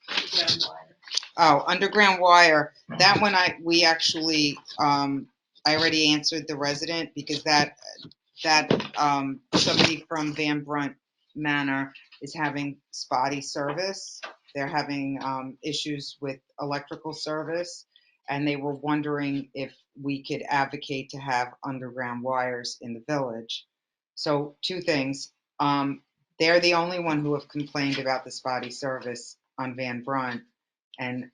Underground wire. Oh, underground wire. That one we actually I already answered the resident because that somebody from Van Brunt Manor is having spotty service. They're having issues with electrical service, and they were wondering if we could advocate to have underground wires in the village. So 2 things. They're the only one who have complained about the spotty service on Van Brunt, and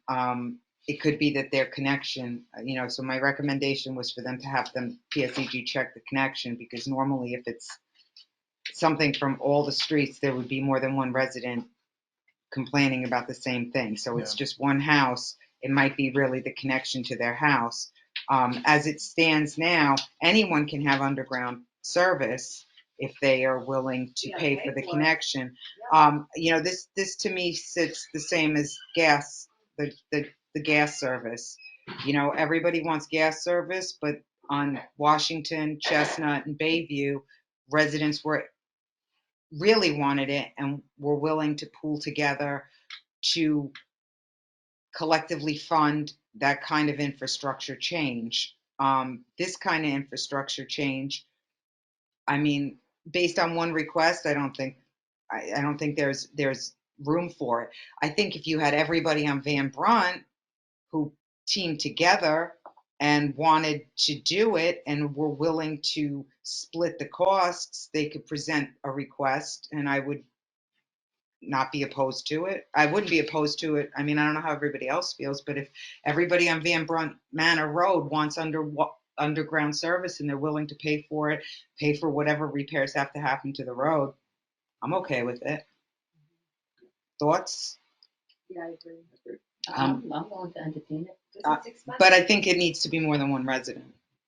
it could be that their connection, so my recommendation was for them to have them PSEG check the connection, because normally if it's something from all the streets, there would be more than one resident complaining about the same thing. So it's just one house. It might be really the connection to their house. As it stands now, anyone can have underground service if they are willing to Yeah, pay pay for the for it. connection. Yeah. This to me sits the same as gas, the gas service. Everybody wants gas service, but on Washington, Chestnut, and Bayview, residents really wanted it and were willing to pool together to collectively fund that kind of infrastructure change. This kind of infrastructure change, I mean, based on one request, I don't think there's room for it. I think if you had everybody on Van Brunt who teamed together and wanted to do it and were willing to split the costs, they could present a request, and I would not be opposed to it. I wouldn't be opposed to it. I mean, I don't know how everybody else feels, but if everybody on Van Brunt Manor Road wants underground service and they're willing to pay for it, pay for whatever repairs have to happen to the road, I'm okay with it. Thoughts? Yeah, I agree. I'm willing to entertain it. Because it's expensive. But I think it needs to be more than one resident.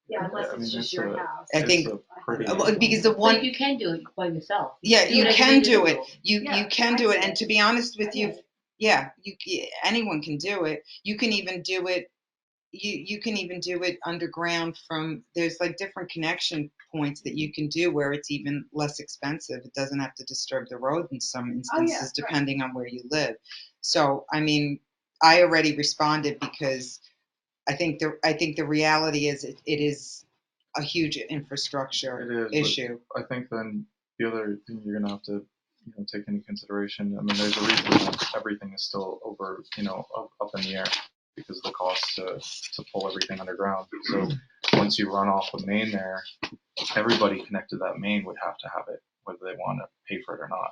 Yeah, unless I it's mean, just it's your a- house. I think- It's a pretty- Because the But one, you can do it by yourself. yeah, Do you it as an can do it. individual. You Yeah, can I do it. get And it. to be honest with I you, get it. yeah, anyone can do it. You can even do it. You can even do it underground from. There's like different connection points that you can do where it's even less expensive. It doesn't have to disturb the road in some instances, right. depending on where you live. So I mean, I already responded because I think the reality is it is a huge infrastructure It is, but issue. I think then the other thing you're gonna have to, take into consideration. I mean, there's a reason that everything is still over, up in the air because of the cost to pull everything underground. So once you run off a main there, everybody connected to that main would have to have it, whether they want to pay for it or not,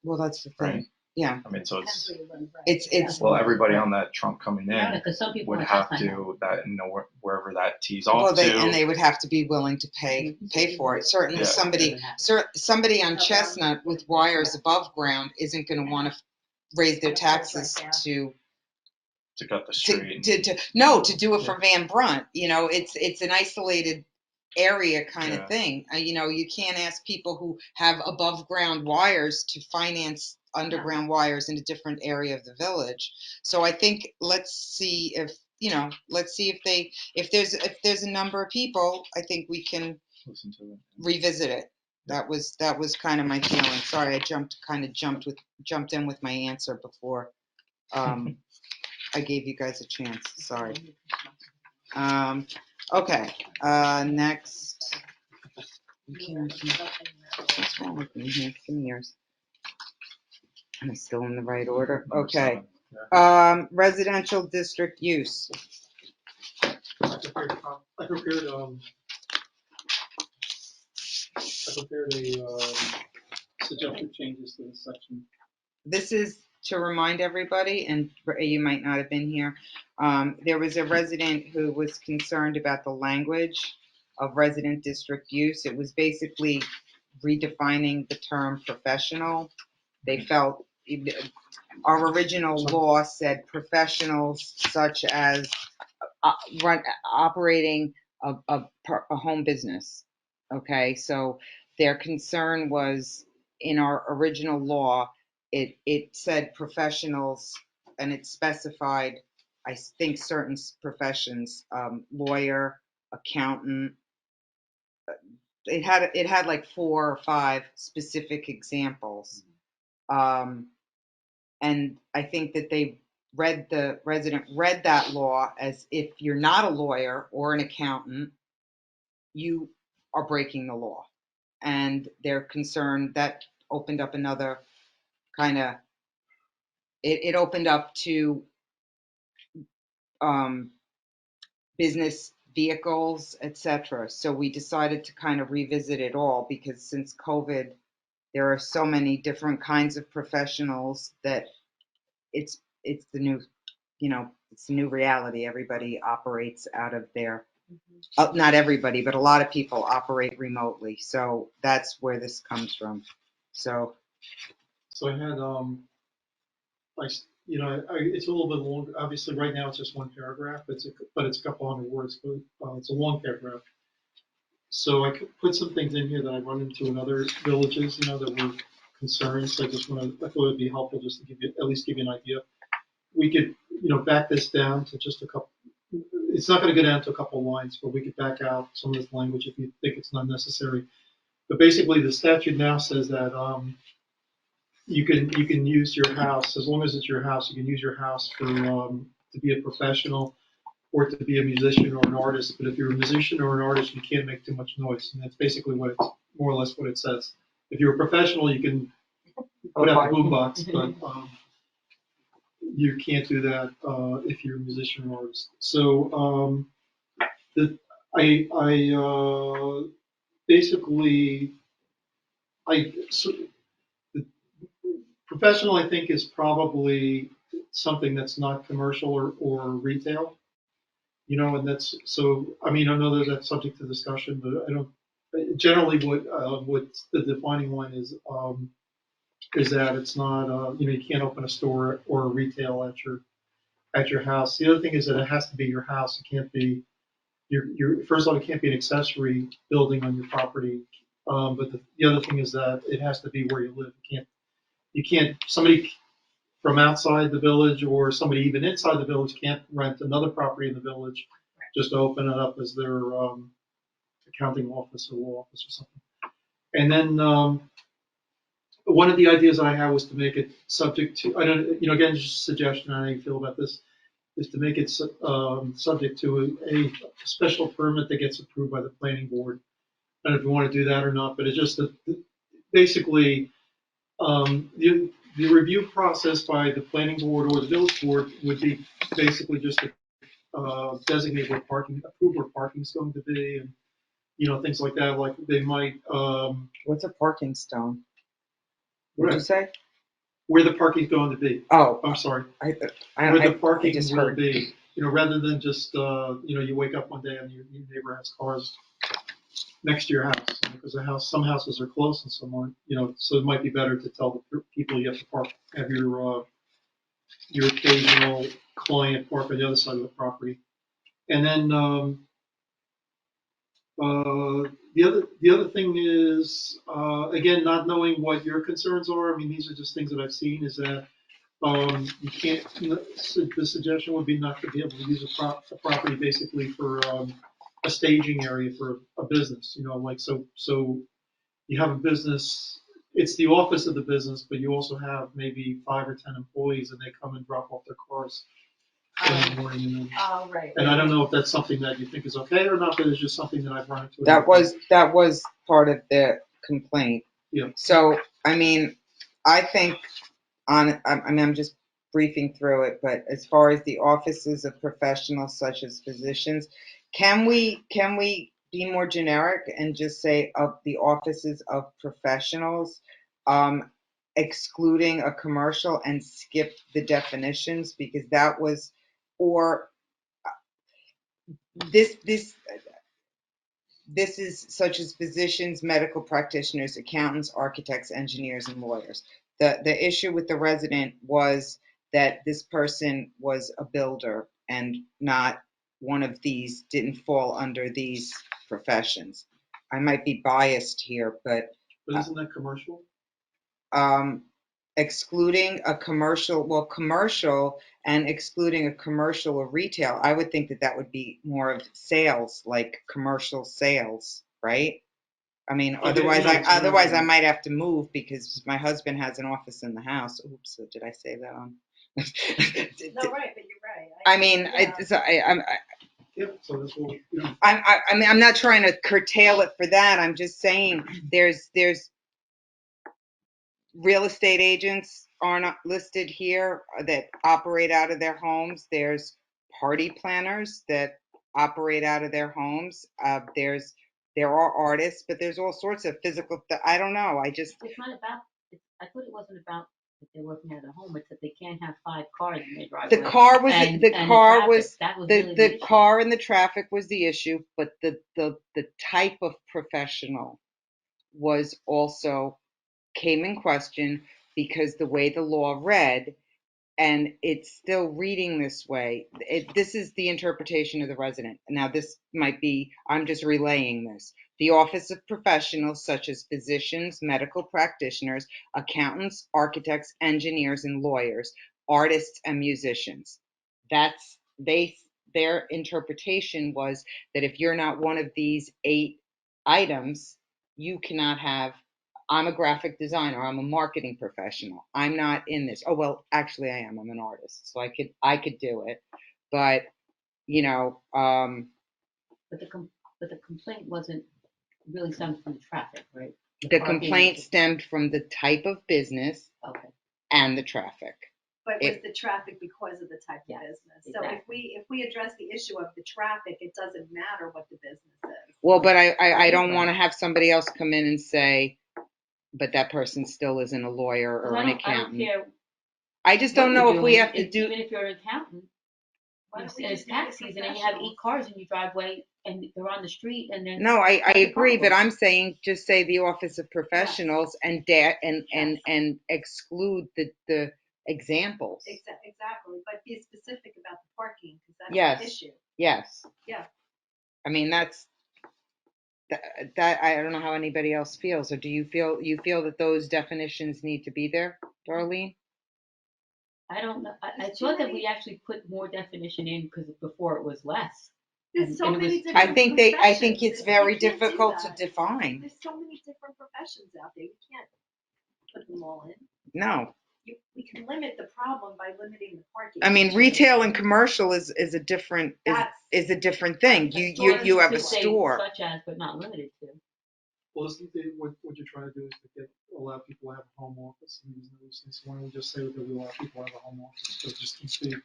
Well, that's the thing. right? Yeah, I mean, so Depends it's where you live, right? it's well, everybody on that trunk coming Yeah, in because some people would want have that kind of- to wherever that tees well, off to. they would have to be willing to pay for it. Certainly, Yeah. somebody on No, Chestnut with wires above ground isn't going to want to raise their That's right taxes there. To cut the street. to do it for Van Brunt. You know, it's an isolated area kind Yeah. of thing. You know, you can't ask people who have above ground wires to finance underground wires in a different area of the village. So I think let's see if, you know, let's see if there's a number of people, I think we can Listen to it. revisit it. That was kind of my feeling. Sorry, I jumped in with my answer before I gave you guys a chance. Sorry. Okay. Next. What's wrong with me here? Give me yours. Am I still in the right order? Number Okay. 7. Yeah. Residential district use. I prepared suggested changes to this section. This is to remind everybody, and you might not have been here. There was a resident who was concerned about the language of resident district use. It was basically redefining the term professional. They felt our original law said professionals such as operating a home business. Okay, so their concern was in our original law, it said professionals, and it specified, I think, certain professions, lawyer, accountant. It had like 4 or 5 specific examples. And I think that the resident read that law as if you're not a lawyer or an accountant, you are breaking the law. And they're concerned that opened up another kind of, it opened up to business vehicles, etc. So we decided to kind of revisit it all, because since COVID, there are so many different kinds of professionals that it's the new, you know, it's a new reality. Everybody operates out of their, not everybody, but a lot of people operate remotely. So that's where this comes from. So So I had, it's a little bit longer. Obviously, right now it's just one paragraph. But it's a couple hundred words. But it's a long paragraph. So I could put some things in here that I run into in other villages, that were concerned. So I thought it would be helpful just to at least give you an idea. We could, back this down to just a couple. It's not going to go down to a couple of lines, but we could back out some of this language if you think it's not necessary. But basically, the statute now says that you can use your house, as long as it's your house. You can use your house for to be a professional or to be a musician or an artist. But if you're a musician or an artist, you can't make too much noise, and that's basically more or less what it says. If you're a professional, you can put out a boombox, but you can't do that if you're a musician or artist. So professional, I think, is probably something that's not commercial or retail, and that's so. I mean, I know that that's subject to discussion, but I don't. Generally, what the defining line is that it's not. You can't open a store or a retail at your house. The other thing is that it has to be your house. It can't be your first of all, it can't be an accessory building on your property. But the other thing is that it has to be where you live. You can't somebody from outside the village or somebody even inside the village can't rent another property in the village just to open it up as their accounting office or law office or something. And then one of the ideas I had was to make it subject to, I don't, again, just a suggestion, I don't know how you feel about this, is to make it subject to a special permit that gets approved by the planning board. I don't know if you want to do that or not, but it's just that basically the review process by the planning board or the village board would be basically just to designate approve where parking is going to be, and things like that. Like they might. what's a parking stone? What did you say? Where the parking is going to be. Oh, I'm sorry. where Where the parking just will heard. be. Rather than just you wake up one day and your neighbor has cars next to your house, because some houses are close and some aren't. So it might be better to tell the people you have to have your your occasional client park on the other side of the property. And then, the other thing is, again, not knowing what your concerns are. I mean, these are just things that I've seen, is that, you can't, the suggestion would be not to be able to use a property basically for, a staging area for a business, like, so you have a business, it's the office of the business, but you also have maybe 5 or 10 employees, and they come and drop off their cars in the morning. Oh, right. And I don't know if that's something that you think is okay or not, but it's just something that I've run into. That was part of the complaint. Yeah. So, I mean, I think I'm just briefing through it, but as far as the offices of professionals such as physicians, can we be more generic and just say of the offices of professionals, excluding a commercial, and skip the definitions, because that was, or this is such as physicians, medical practitioners, accountants, architects, engineers, and lawyers. The issue with the resident was that this person was a builder and not one of these, didn't fall under these professions. I might be biased here, but But isn't that commercial? excluding a commercial and excluding a commercial or retail, I would think that would be more of sales, like commercial sales, right? I mean, Okay, otherwise, yeah, it's I really- might have to move because my husband has an office in the house. Oops, did I say that on? No, right, but you're right. I mean, Yeah. Yeah, so that's what, I mean, I'm not trying to curtail it for that. I'm just saying there's real estate agents are not listed here that operate out of their homes. There's party planners that operate out of their homes. There are artists, but there's all sorts of physical. I don't know. It's not about, I thought it wasn't about that they're working at a home, it's that they can't have 5 cars in their driveway. The car was And the car traffic, was that was the really the issue. car and the traffic was the issue, but the type of professional was also came in question, because the way the law read, and it's still reading this way, this is the interpretation of the resident. Now, this might be, I'm just relaying this. The office of professionals such as physicians, medical practitioners, accountants, architects, engineers, and lawyers, artists, and musicians. That's their interpretation was that if you're not one of these 8 items, you cannot have. I'm a graphic designer. I'm a marketing professional. I'm not in this. Oh, well, actually I am. I'm an artist. So I could do it. But, But the complaint wasn't really stemmed from the traffic, right? the car being- complaint stemmed from the type of business Okay, and the traffic. But was It- the traffic because of the type of Yeah, business? So exactly. if we address the issue of the traffic, it doesn't matter what the business is. Well, but I don't Right. want to have somebody else come in and say, but that person still isn't a lawyer 'Cause or I an don't accountant. care I just what don't know you're if we doing, have to do. even if you're an accountant, Why don't we and it's just make it tax season and you have 8 professionals? cars in your driveway and they're on the street and then. No, I That's the agree, but problem. I'm saying just say the office of professionals and exclude the examples. Exactly, but be specific about the parking, because that's Yes. the issue. Yes. Yeah. I mean, that I don't know how anybody else feels, or do you feel that those definitions need to be there, Darlene? I don't know, I There's too thought that many- we actually put more definition in because before it was less. There's so And it many was- different I think it's professions. very You can't do difficult to that. define. There's so many different professions out there. You can't put them all in. No. We can limit the problem by limiting the parking. I mean, retail and commercial is a different is a different thing. You have a Just say store. Such as, but not limited to. well, isn't what you're trying to do is to allow people to have a home office and use those things. Why don't we just say that we allow people to have a home office, but just instead of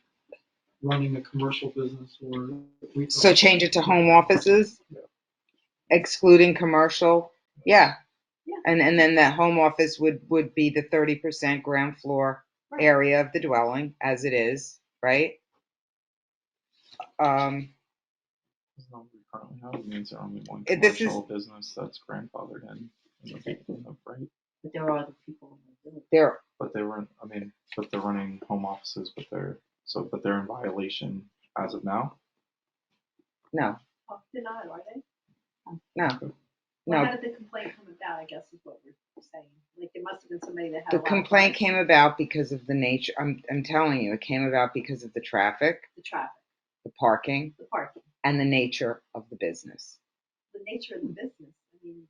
running a commercial business or retail. So change it to home offices, excluding commercial. Yeah. Yeah. And then that home office would be the 30% ground floor Right. area of the dwelling as it is, right? As long as we currently have, it means there only one This is- commercial business that's grandfathered in the beginning of, right? But there are other people in the village. There, But they run, I mean, but they're running home offices, but they're in violation as of now. no, Oh, they're not, are they? no, Well, how no. did the complaint come about, I guess is what we're saying. Like, there must have been somebody that had The a lot of complaint cars. came about because of the nature, I'm telling you, it came about because of the traffic, The traffic, the parking, the parking, and the nature of the business. the nature of the business. I mean.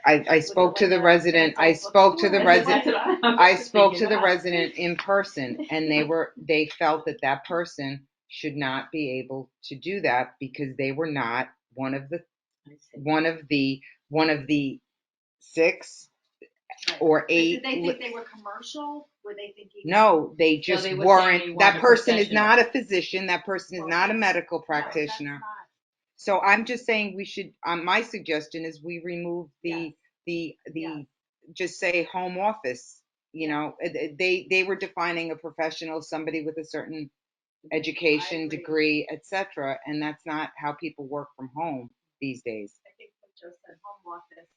I spoke to the resident, I spoke to the resident, I spoke to the resident in person, and they felt that that person should not be able to do that because they were not one of the 6 or 8. Did they think they were commercial? Were they thinking? No, they just they were saying they weren't. weren't That a person is professional. not a physician. That person is Well, not a that's- medical No, practitioner. that's not- So I'm just saying we should. My suggestion is we remove the Yes. just say home office. You know, they were defining a professional, somebody with a certain education, agree. degree, etc. And that's not how people work from home these days. I think what Joe said, home office,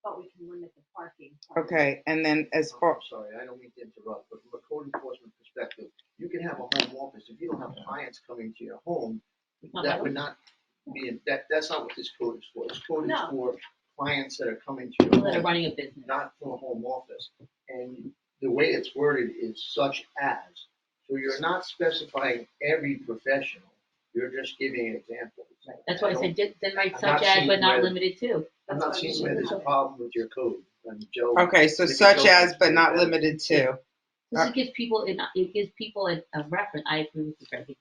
but we can limit the parking. part. Okay, and then as far I'm sorry, I don't mean to interrupt, but from a code enforcement perspective, you can have a home office, if you don't have clients coming to your home, that would not be, that's not what this code is for. This code is No. for clients that are coming to your People that are home, running a business. not for a home office. And the way it's worded is such as, so you're not specifying every professional, you're just giving examples. That's why I said, then write I'm such not as, seeing but not where- limited to. I'm That's not why we seeing should where there's a have- problem with your code, and Joe. okay, so Maybe such Joe as can but not explain that. limited to. This gives people, it gives people a reference. I agree with you, Greg.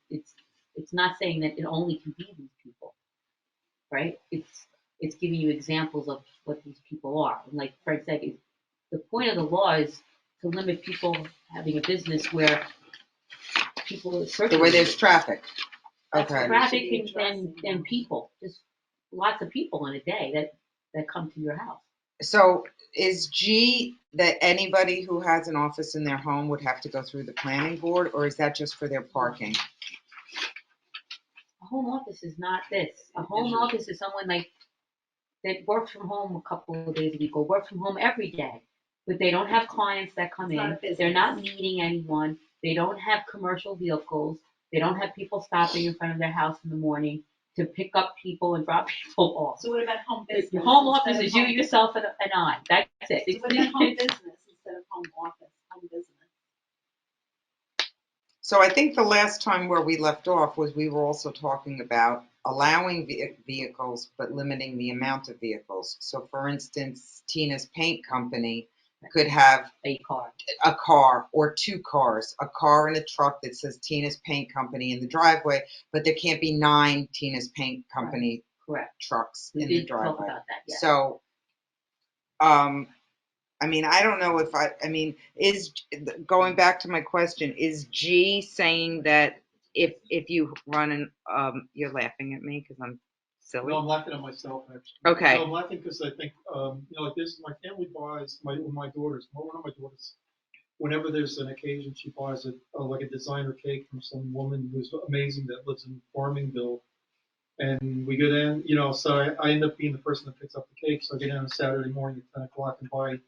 It's not saying that it only can be these people, right? It's giving you examples of what these people are. And like Fred said, the point of the law is to limit people having a business where people are The circulating. way there's traffic. That's Okay. what we should Traffic be and addressing. people, just lots of people in a day that come to your house. So is G that anybody who has an office in their home would have to go through the planning board, or is that just for their parking? A home office is not this. A home office is someone like that works from home a couple of days a week or works from home every day, but they don't have clients that come It's not in. a business. They're not meeting anyone. They don't have commercial vehicles. They don't have people stopping in front of their house in the morning to pick up people and drop people off. So what about home business? Your home instead office of is you, home- yourself, and I. That's it. So what about home business instead of home office, home business? So I think the last time where we left off was we were also talking about allowing vehicles but limiting the amount of vehicles. So for instance, Tina's Paint Company could have A car. a car or 2 cars, a car and a truck that says Tina's Paint Company in the driveway, but there can't be 9 Tina's Paint Company Correct. trucks We in the did talk driveway. about that, yeah. So, I mean, I don't know if I mean, is going back to my question, is G saying that if you run an, you're laughing at me because I'm silly? No, I'm laughing at myself, actually. Okay. No, I'm laughing because I think, like this, my family buys, my daughters, one of my daughters, whenever there's an occasion, she buys like a designer cake from some woman who's amazing that lives in Farmingville. And we go down, so I end up being the person that picks up the cake. So I go down on Saturday morning at 10 o'clock and buy,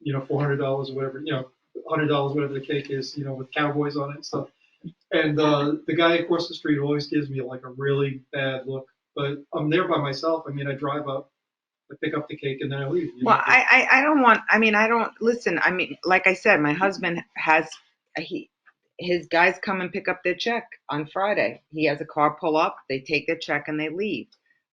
$400 or whatever, $100, whatever the cake is, with cowboys on it and stuff. And the guy across the street always gives me like a really bad look. But I'm there by myself. I mean, I drive up, I pick up the cake, and then I leave. Well, I don't want, I mean, I don't, listen, I mean, like I said, my husband has, his guys come and pick up their check on Friday. He has a car pull up, they take their check and they leave.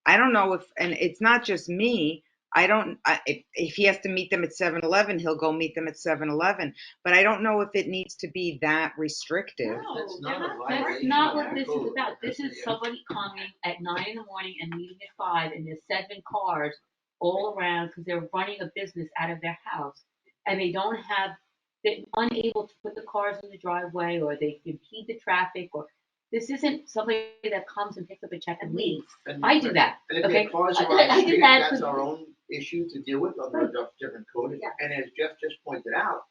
I don't know if, and it's not just me, if he has to meet them at 7-Eleven, he'll go meet them at 7-Eleven. But I don't know if it needs to be that restrictive. No, That's they're not a not. That's violation not of what the this is code. about. This is That's- somebody coming at 9 in the morning and leaving at 5, and there's 7 cars all around because they're running a business out of their house, and they're unable to put the cars in the driveway, or they impede the traffic, or this isn't somebody that comes and picks up a check and leaves. And- I do that, And if okay? their cars are I on the did street, that that's for- our own issue to deal with under a different code. Yeah. And as Jeff just pointed out,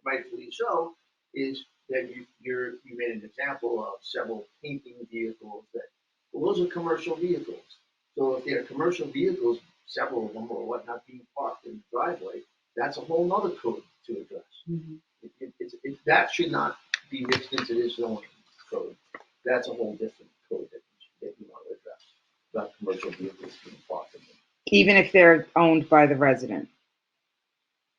rightfully so, is that you made an example of several painting vehicles well, those are commercial vehicles. So if they're commercial vehicles, several of them or whatnot being parked in the driveway, That's a whole nother code to address. Mhm. That should not be mixed into this zoning code. That's a whole different code that you want to address, about commercial vehicles being parked in them. Even if they're owned by the resident.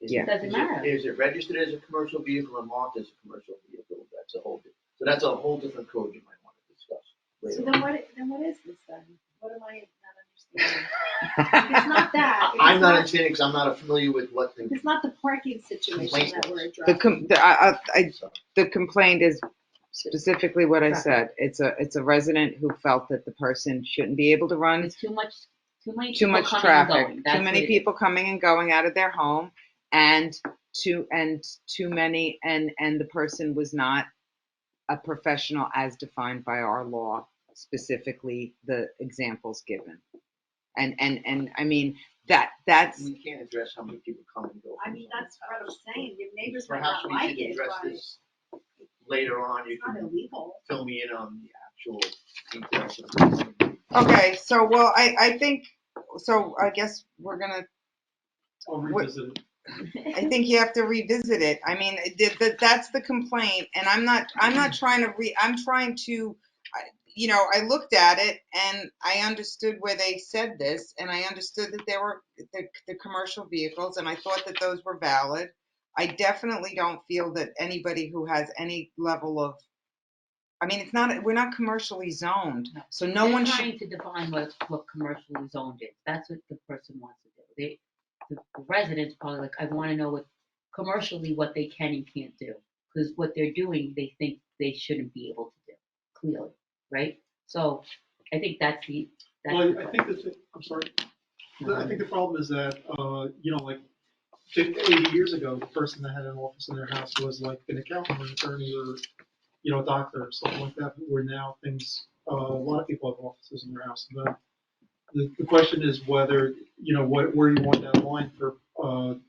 Is Yeah. it- Doesn't is it- matter. Is it registered as a commercial vehicle and marked as a commercial vehicle? That's a whole different code you might want to discuss So later. then what is this then? What am I not understanding? If it's not that, if I'm it's not not, understanding because I'm not familiar with what the. if it's not the parking situation Complaint that we're was. addressing. The complaint is specifically what I said. It's a resident who felt that the person shouldn't be able to run It's too many too people much coming and traffic, going. That's too many what it people is. coming and going out of their home, and too many, and the person was not a professional as defined by our law, specifically the examples given. And I mean that's We can't address how many people come and go. I from mean, zoning that's what I'm house. saying, your neighbors might Perhaps not we like should it, address but this later on. You it's not can illegal. fill me in on the actual details of the. okay. So well, I think so. I guess we're gonna. I'll revisit it. I think you have to revisit it. I mean, that's the complaint, and I'm not trying to I'm trying to, you know, I looked at it and I understood where they said this, and I understood that there were the commercial vehicles, and I thought that those were valid. I definitely don't feel that anybody who has any level of, I mean, we're not commercially zoned, so no They're one should. trying to define what commercially zoned is. That's what the person wants to do. The residents probably like, I want to know commercially what they can and can't do. Because what they're doing, they think they shouldn't be able to do, clearly, right? So I think that's the. Well, I think I'm sorry. I think the problem is that, you know, like 80 years ago, the person that had an office in their house was like an accountant or an attorney or, you know, a doctor or something like that. Where now a lot of people have offices in their house. The question is whether, you know, where you want that line for,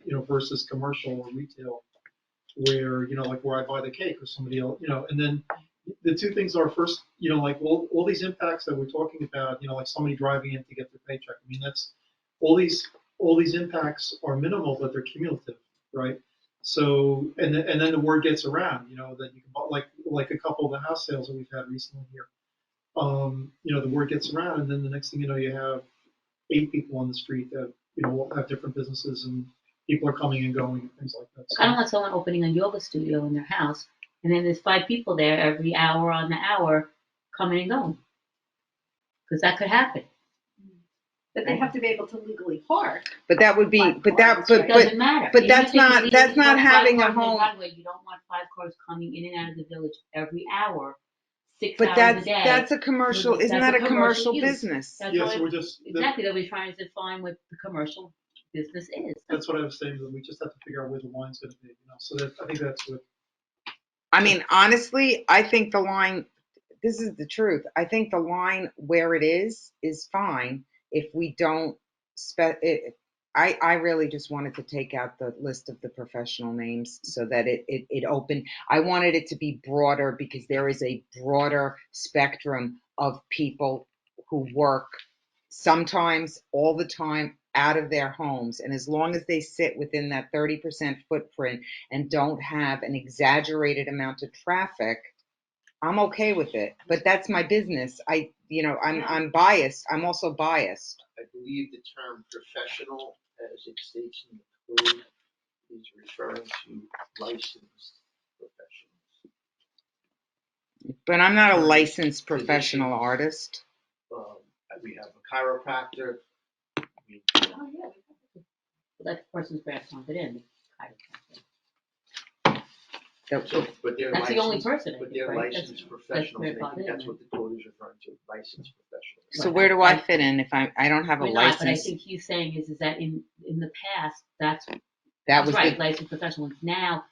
you know, versus commercial or retail, where, you know, like where I buy the cake or somebody else, you know, and then the two things are first, you know, like all these impacts that we're talking about, you know, like somebody driving in to get their paycheck. I mean, that's all these impacts are minimal, but they're cumulative, right? So, and then the word gets around, you know, that you can buy, like a couple of the house sales that we've had recently here. You know, the word gets around, and then the next thing you know, you have 8 people on the street that, you know, have different businesses, and people are coming and going and things like that. So, I don't want someone opening a yoga studio in their house, and then there's 5 people there every hour on the hour coming and going. Because that could happen. But they have to be able to legally park. But that would be, Five but that, cars, but It doesn't matter. but Even that's if they not- can that's legally not park 5 having a cars in the home. driveway, you don't want 5 cars coming in and out of the village every hour, 6 but hours a day. that's a commercial. That's Isn't that a a commercial use. business? That's yeah, why- so we're just, Exactly, that we're trying to define what the commercial business is. that's what I was saying, that we just have to figure out where the line's gonna be, you know, so that, I think that's what, I mean, honestly, I think the line. This is the truth. I think the line where it is fine if we don't I really just wanted to take out the list of the professional names so that it opened. I wanted it to be broader because there is a broader spectrum of people who work sometimes all the time out of their homes. And as long as they sit within that 30% footprint and don't have an exaggerated amount of traffic, I'm okay with it. But that's my business. I'm biased. I'm also biased. I believe the term professional, as it states in the code, is referring to licensed professionals. But I'm not a licensed professional artist. We have a chiropractor. Oh, yeah. Let the person's grandson get in. But they're That's the only licensed- person, I But think, they're right? licensed professionals, and I grandfathered think that's in. what the code is referring to, licensed professionals. So where do I fit in if I don't have a We're not, but I license? think he's saying is that in the past, that's That was right, the, licensed professionals. Now,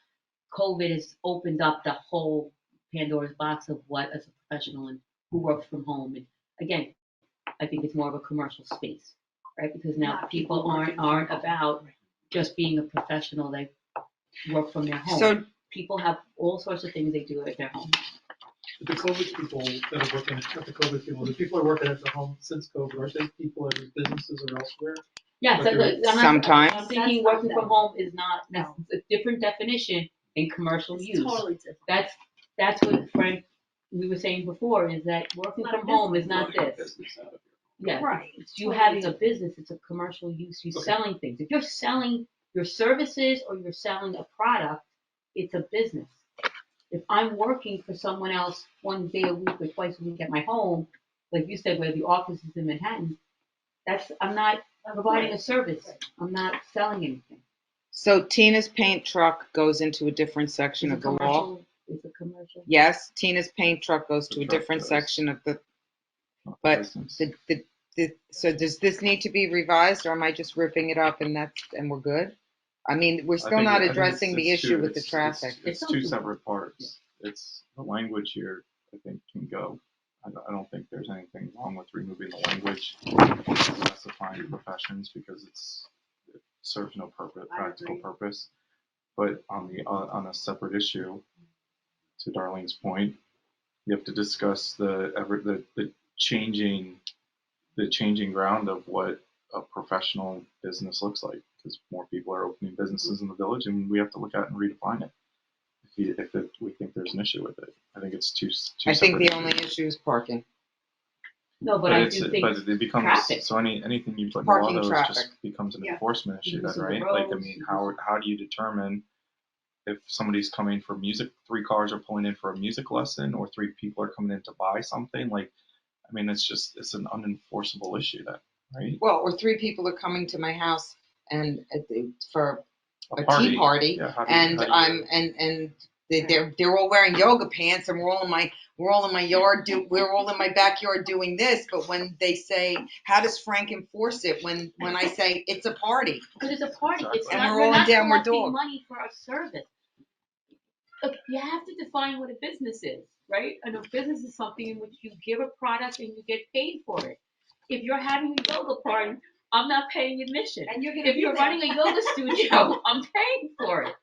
COVID has opened up the whole Pandora's box of what as a professional and who works from home. And again, I think it's more of a commercial space, right? Because now Not people people working aren't from home. about just being a professional. They work from their home. so People have all sorts of things they do at their home. the COVID people that are working, not the COVID people, the people who are working at the home since COVID, are they people at their businesses or elsewhere? Yeah, so But there- I'm not, Sometimes. I'm thinking That's not working them. from home is not, No. it's a different definition in commercial It's use. totally different. That's what Frank, we were saying before, is that working Not a from home is business. not Running a this. business out of Yeah, Right. it's you Totally having a different. business, it's a commercial use, you're Okay. selling things. If you're selling your services or you're selling a product, it's a business. If I'm working for someone else 1 day a week or twice a week at my home, like you said, where the office is in Manhattan, I'm not providing a service. I'm not selling anything. So Tina's paint truck goes into a different section It's a of the law. commercial, it's a commercial. Yes, Tina's paint truck goes to The a truck different does. section of the, not the but business. so does this need to be revised, or am I just ripping it up and we're good? I mean, we're I still think- not I think addressing the it's issue two- with the it's- traffic. It's It's two not- separate parts. It's the language here, I think, can go. I don't think there's anything wrong with removing the language specifying professions because it serves no purpose, I practical agree. purpose. But on a separate issue, to Darlene's point, you have to discuss the changing ground of what a professional business looks like, because more people are opening businesses in the village, and we have to look at and redefine it. If we think there's an issue with it, I think it's two. I think separate the only issues. issue is parking. No, but But I it's do think but it becomes traffic. so anything you put in the law Parking though traffic. just becomes an Yeah. enforcement issue Use then, of the right? Like I roads, mean, use how do you determine if somebody's coming for music, 3 cars are pulling in for a music lesson, or 3 people are coming in to buy something? Like, I mean, it's an unenforceable issue then, right? Well, or 3 people are coming to my house and for a party. tea party, Yeah, how do and you- I'm and they're all wearing yoga pants, and we're all in my yard. We're all in my backyard doing this. But when they say, how does Frank enforce it? When I say it's a party, Because it's a party. It's Exactly. And not, we're we're all not in downward collecting dog. money for a service. Look, you have to define what a business is, right? And a business is something in which you give a product and you get paid for it. If you're having a yoga party, I'm not paying admission. And you're gonna If be you're there. running a yoga studio, I'm paying for it.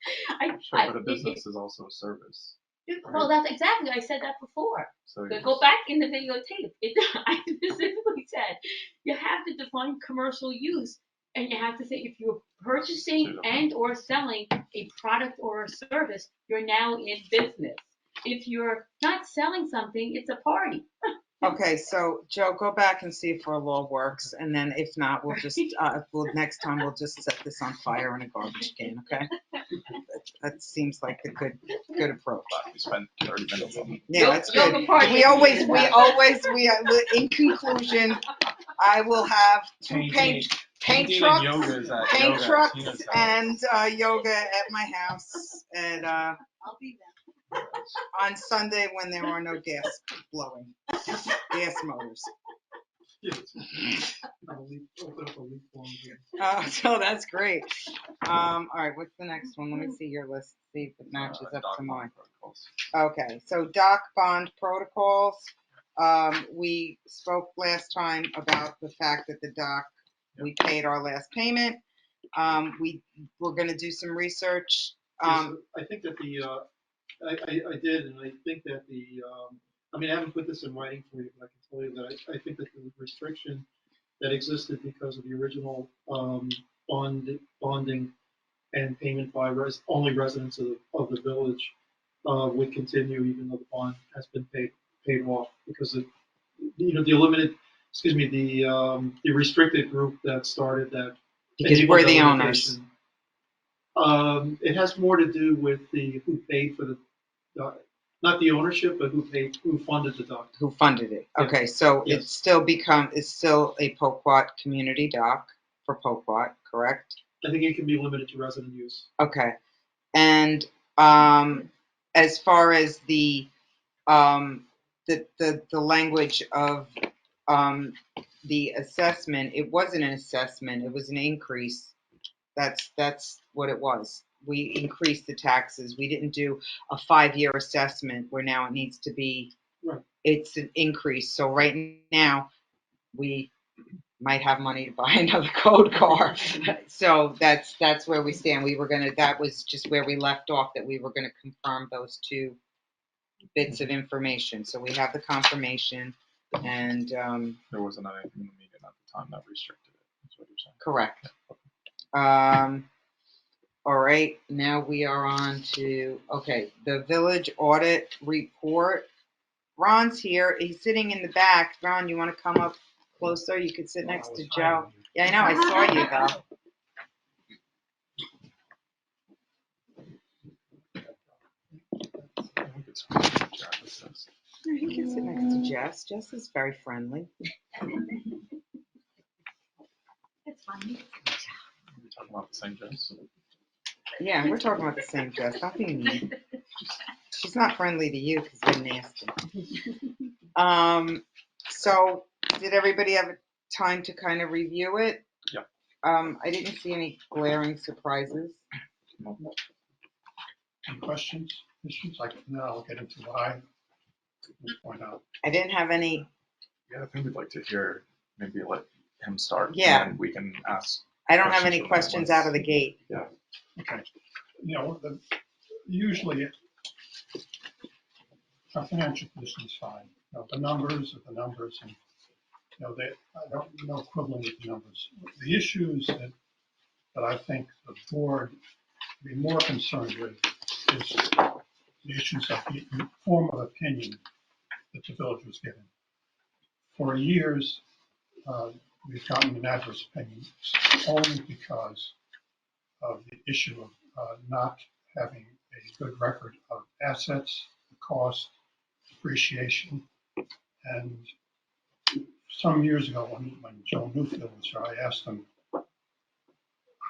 Sure, but a business is also a service. Well, that's exactly. I said that before. So But go back in the videotape. I specifically said you have to define commercial use, and you have to say if you're purchasing and or selling a product or a service, you're now in business. If you're not selling something, it's a party. okay. So Joe, go back and see if our law works, and then if not, we'll just next time we'll just set this on fire in a garbage can. Okay, that seems like a good approach. we spent 30 minutes on it. Yeah, that's good. Yoga party. In conclusion, I will have 2 paint trucks, and yoga at my house, and I'll be there. on Sunday when there are no gas motors. Yes. Open up a leak form here. So that's great. All right, what's the next one? Let me see your list, see if it matches up Doc to mine. protocols. Okay, so doc bond protocols. We spoke last time about the fact that the doc, we paid our last payment. We're gonna do some research. Yes, I think that I did, and I think that I mean, I haven't put this in writing for you, but I can tell you that I think that the restriction that existed because of the original bonding and payment by only residents of the village would continue even though the bond has been paid off, because the restricted group that started that. Because we're the owners. It has more to do with who paid for the not the ownership, but who funded the dock. Who funded it? Yeah. Okay, so Yes. it's still a Poquat community dock for Poquat, correct? I think it can be limited to resident use. Okay, and as far as the language of the assessment, it wasn't an assessment; it was an increase. That's what it was. We increased the taxes. We didn't do a 5-year assessment where now it needs to be. Right. It's an increase. So right now we might have money to buy another code car. So that's where we stand. That was just where we left off, that we were gonna confirm those 2 bits of information. So we have the confirmation, and There wasn't anything in the meeting at the time that restricted it. what you're saying. Correct. All right, now we are on to, okay, the village audit report. Ron's here. He's sitting in the back. Ron, you want to come up closer? You could sit next to Joe. Yeah, I know. I saw you though. I think it's Travis. You can sit next to Jess. Jess is very friendly. It's fine. We're talking about the same Jess. Yeah, we're talking about the same Jess. Don't be mean. She's not friendly to you because you're nasty. So did everybody have time to kind of review it? Yep. I didn't see any glaring surprises. Any questions, issues? Like, now I'll get into why. We'll point out. I didn't have any. Yeah, I think we'd like to hear, maybe let him start. Yeah. And we can ask. I don't have any from that questions one. out of the gate. Okay. You know, usually our financial position is fine. You know, the numbers are the numbers, and you know, I don't know equivalent with the numbers. The issues that I think the board would be more concerned with is the issues of the form of opinion that the village was given. For years, we've gotten an adverse opinion only because of the issue of not having a good record of assets, cost, depreciation. And some years ago, when Joe Newfield was here, I asked him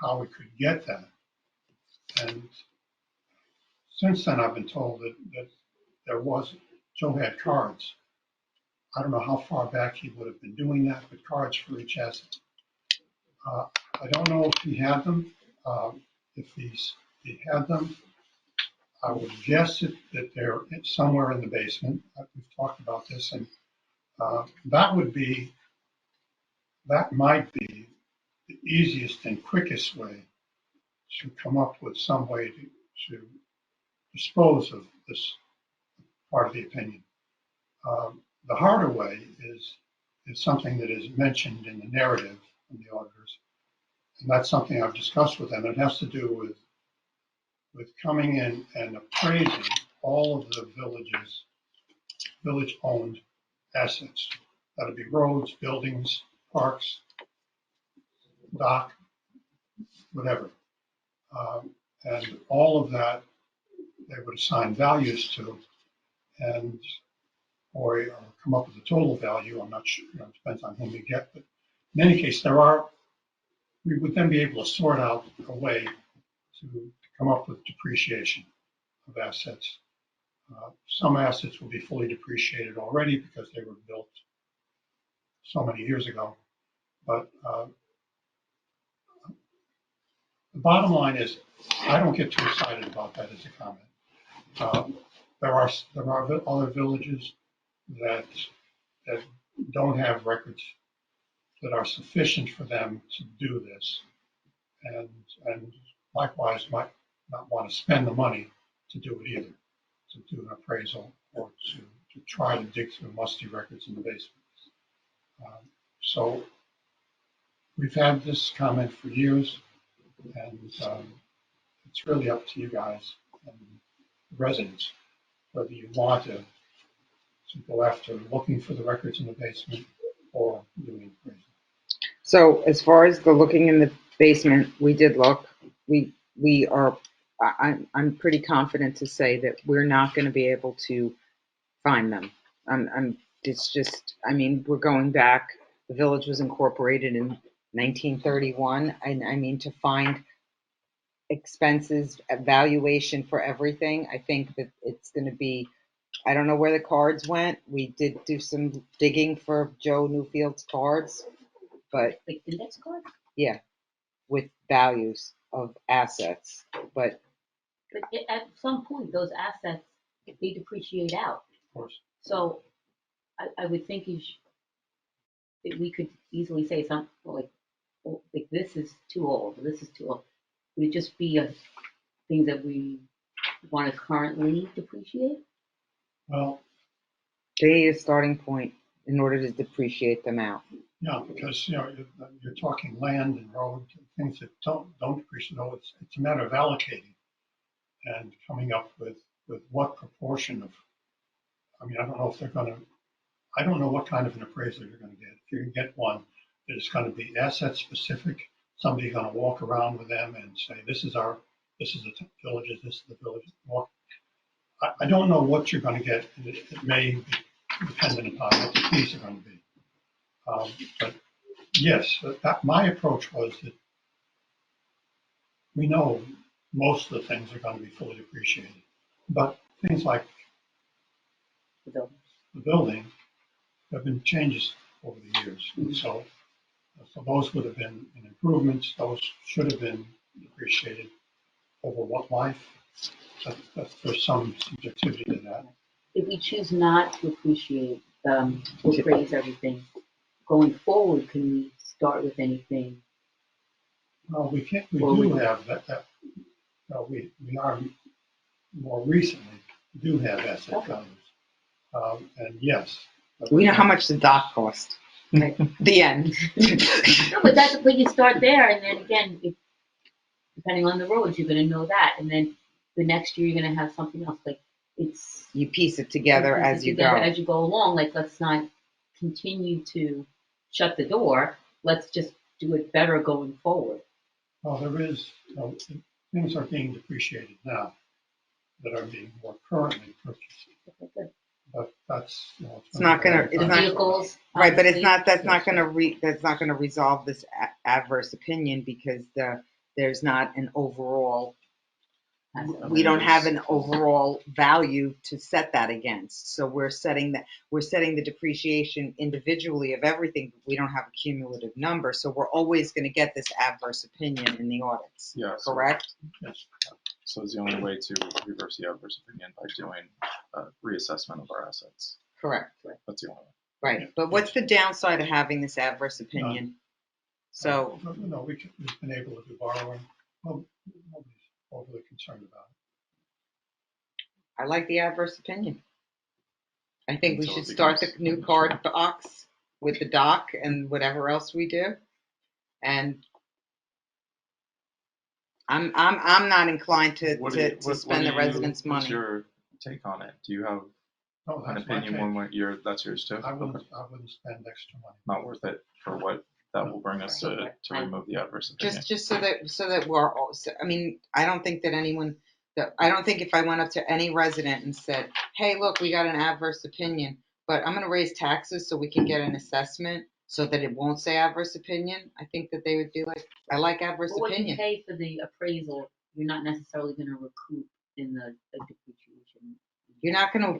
how we could get that. And since then, I've been told that Joe had cards. I don't know how far back he would have been doing that, but cards for each asset. I don't know if he had them. If he had them, I would guess that they're somewhere in the basement. We've talked about this, and that might be the easiest and quickest way to come up with some way to dispose of this part of the opinion. The harder way is something that is mentioned in the narrative from the auditors, and that's something I've discussed with them. It has to do with coming in and appraising all of the village-owned assets. That'd be roads, buildings, parks, dock, whatever. And all of that, they would assign values to, and or come up with a total value. I'm not sure, it depends on whom you get. But in any case, we would then be able to sort out a way to come up with depreciation of assets. Some assets will be fully depreciated already because they were built so many years ago. But the bottom line is, I don't get too excited about that as a comment. There are other villages that don't have records that are sufficient for them to do this, and likewise might not want to spend the money to do it either, to do an appraisal or to try to dig through musty records in the basement. So we've had this comment for years, and it's really up to you guys and the residents whether you want to go after looking for the records in the basement or doing appraisal. So as far as the looking in the basement, we did look. We are. I'm pretty confident to say that we're not going to be able to find them. It's just. I mean, we're going back. The village was incorporated in 1931, and I mean to find expenses, valuation for everything. I think that it's going to be. I don't know where the cards went. We did do some digging for Joe Newfield's cards, but Like index card? yeah, with values of assets. But But at some point, those assets, they depreciate out. Of course. So I would think that we could easily say something like, well, like this is too old, this is too old. Would it just be things that we want to currently depreciate? Well, they need a starting point in order to depreciate them out. Yeah, because, you're talking land and road, and things that don't depreciate. No, it's a matter of allocating and coming up with what proportion of, I mean, I don't know if they're gonna, I don't know what kind of an appraisal you're gonna get. If you get one that is gonna be asset specific, somebody's gonna walk around with them and say, this is the villages, this is the village. Walk. I don't know what you're gonna get, and it may be dependent upon what the fees are gonna be. But yes, my approach was that we know most of the things are going to be fully depreciated, but things like The building. the building, there have been changes over the years. And so those would have been improvements, those should have been depreciated over what life? There's some subjectivity to that. If we choose not to appreciate, to appraise everything, going forward, can we start with anything? Well, we can't, we Well, do have we are more recently, do have asset Okay. values. And yes. We know how much the dock cost. Right. The end. No, but you start there, and then again, depending on the roads, you're gonna know that, and then the next year, you're gonna have something else, like, it's. You piece it together Piece it as you together go. As you go along, like, let's not continue to shut the door, let's just do it better going forward. Well, there is, things are being depreciated now that are being more currently purchased. But that's, It's not gonna- The It's not- vehicles. Right, but obviously, that's not gonna resolve this adverse opinion because there's not an overall, we don't have an overall value to set that against. So we're setting the depreciation individually of everything, but we don't have a cumulative number. So we're always gonna get this adverse opinion in the audits, Yeah, so- correct? Yes. So is the only way to reverse the adverse opinion by doing a reassessment of our assets. Correct. That's the only way. Right, but what's the downside of having this adverse opinion? So, No, we've been able to do borrowing. Well, nobody's overly concerned about it. I like the adverse opinion. I think we Until should it start the becomes new an card issue. box with the dock and whatever else we do. And I'm not inclined to spend the residents' What's money. your take on it? Do you have No, an that's my opinion take. one way? That's yours too? I Okay. wouldn't spend extra money. Not worth it for what that will bring us to remove the adverse opinion. Just so that we're all, I mean, I don't think if I went up to any resident and said, hey, look, we got an adverse opinion, but I'm gonna raise taxes so we can get an assessment so that it won't say adverse opinion, I think that they would be like, I like adverse But what you opinion. pay for the appraisal, you're not necessarily gonna recoup in the depreciation. You're not gonna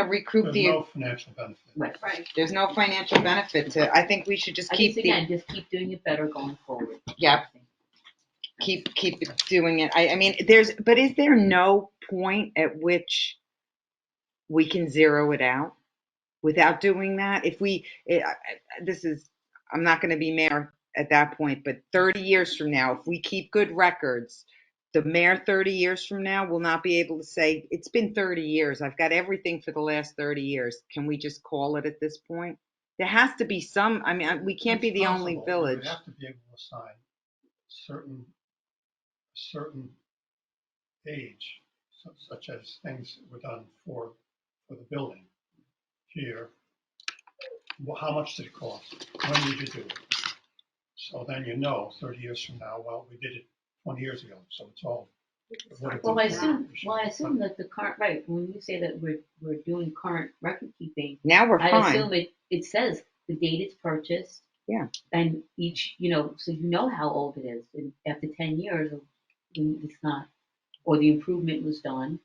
recoup There's the, no financial benefit. Right. there's no financial benefit to, I think we should just I keep guess, again, just keep doing it better going forward. Yep. keep doing it. I mean, but is there no point at which we can zero it out without doing that? I'm not going to be mayor at that point, but 30 years from now, if we keep good records, the mayor 30 years from now will not be able to say, it's been 30 years. I've got everything for the last 30 years. Can we just call it at this point? There has to be some, I mean, we can't be It's the only possible. village. We have to be able to assign certain age, such as things were done for the building here. Well, how much did it cost? When did you do it? So then 30 years from now, well, we did it 20 years ago, so it's all. Well, I assume that the current, right, when you say that we're doing current record keeping, Now we're I fine. assume it says the date it's purchased. Yeah. And each, so you know how old it is, and after 10 years, it's not, or the improvement was done,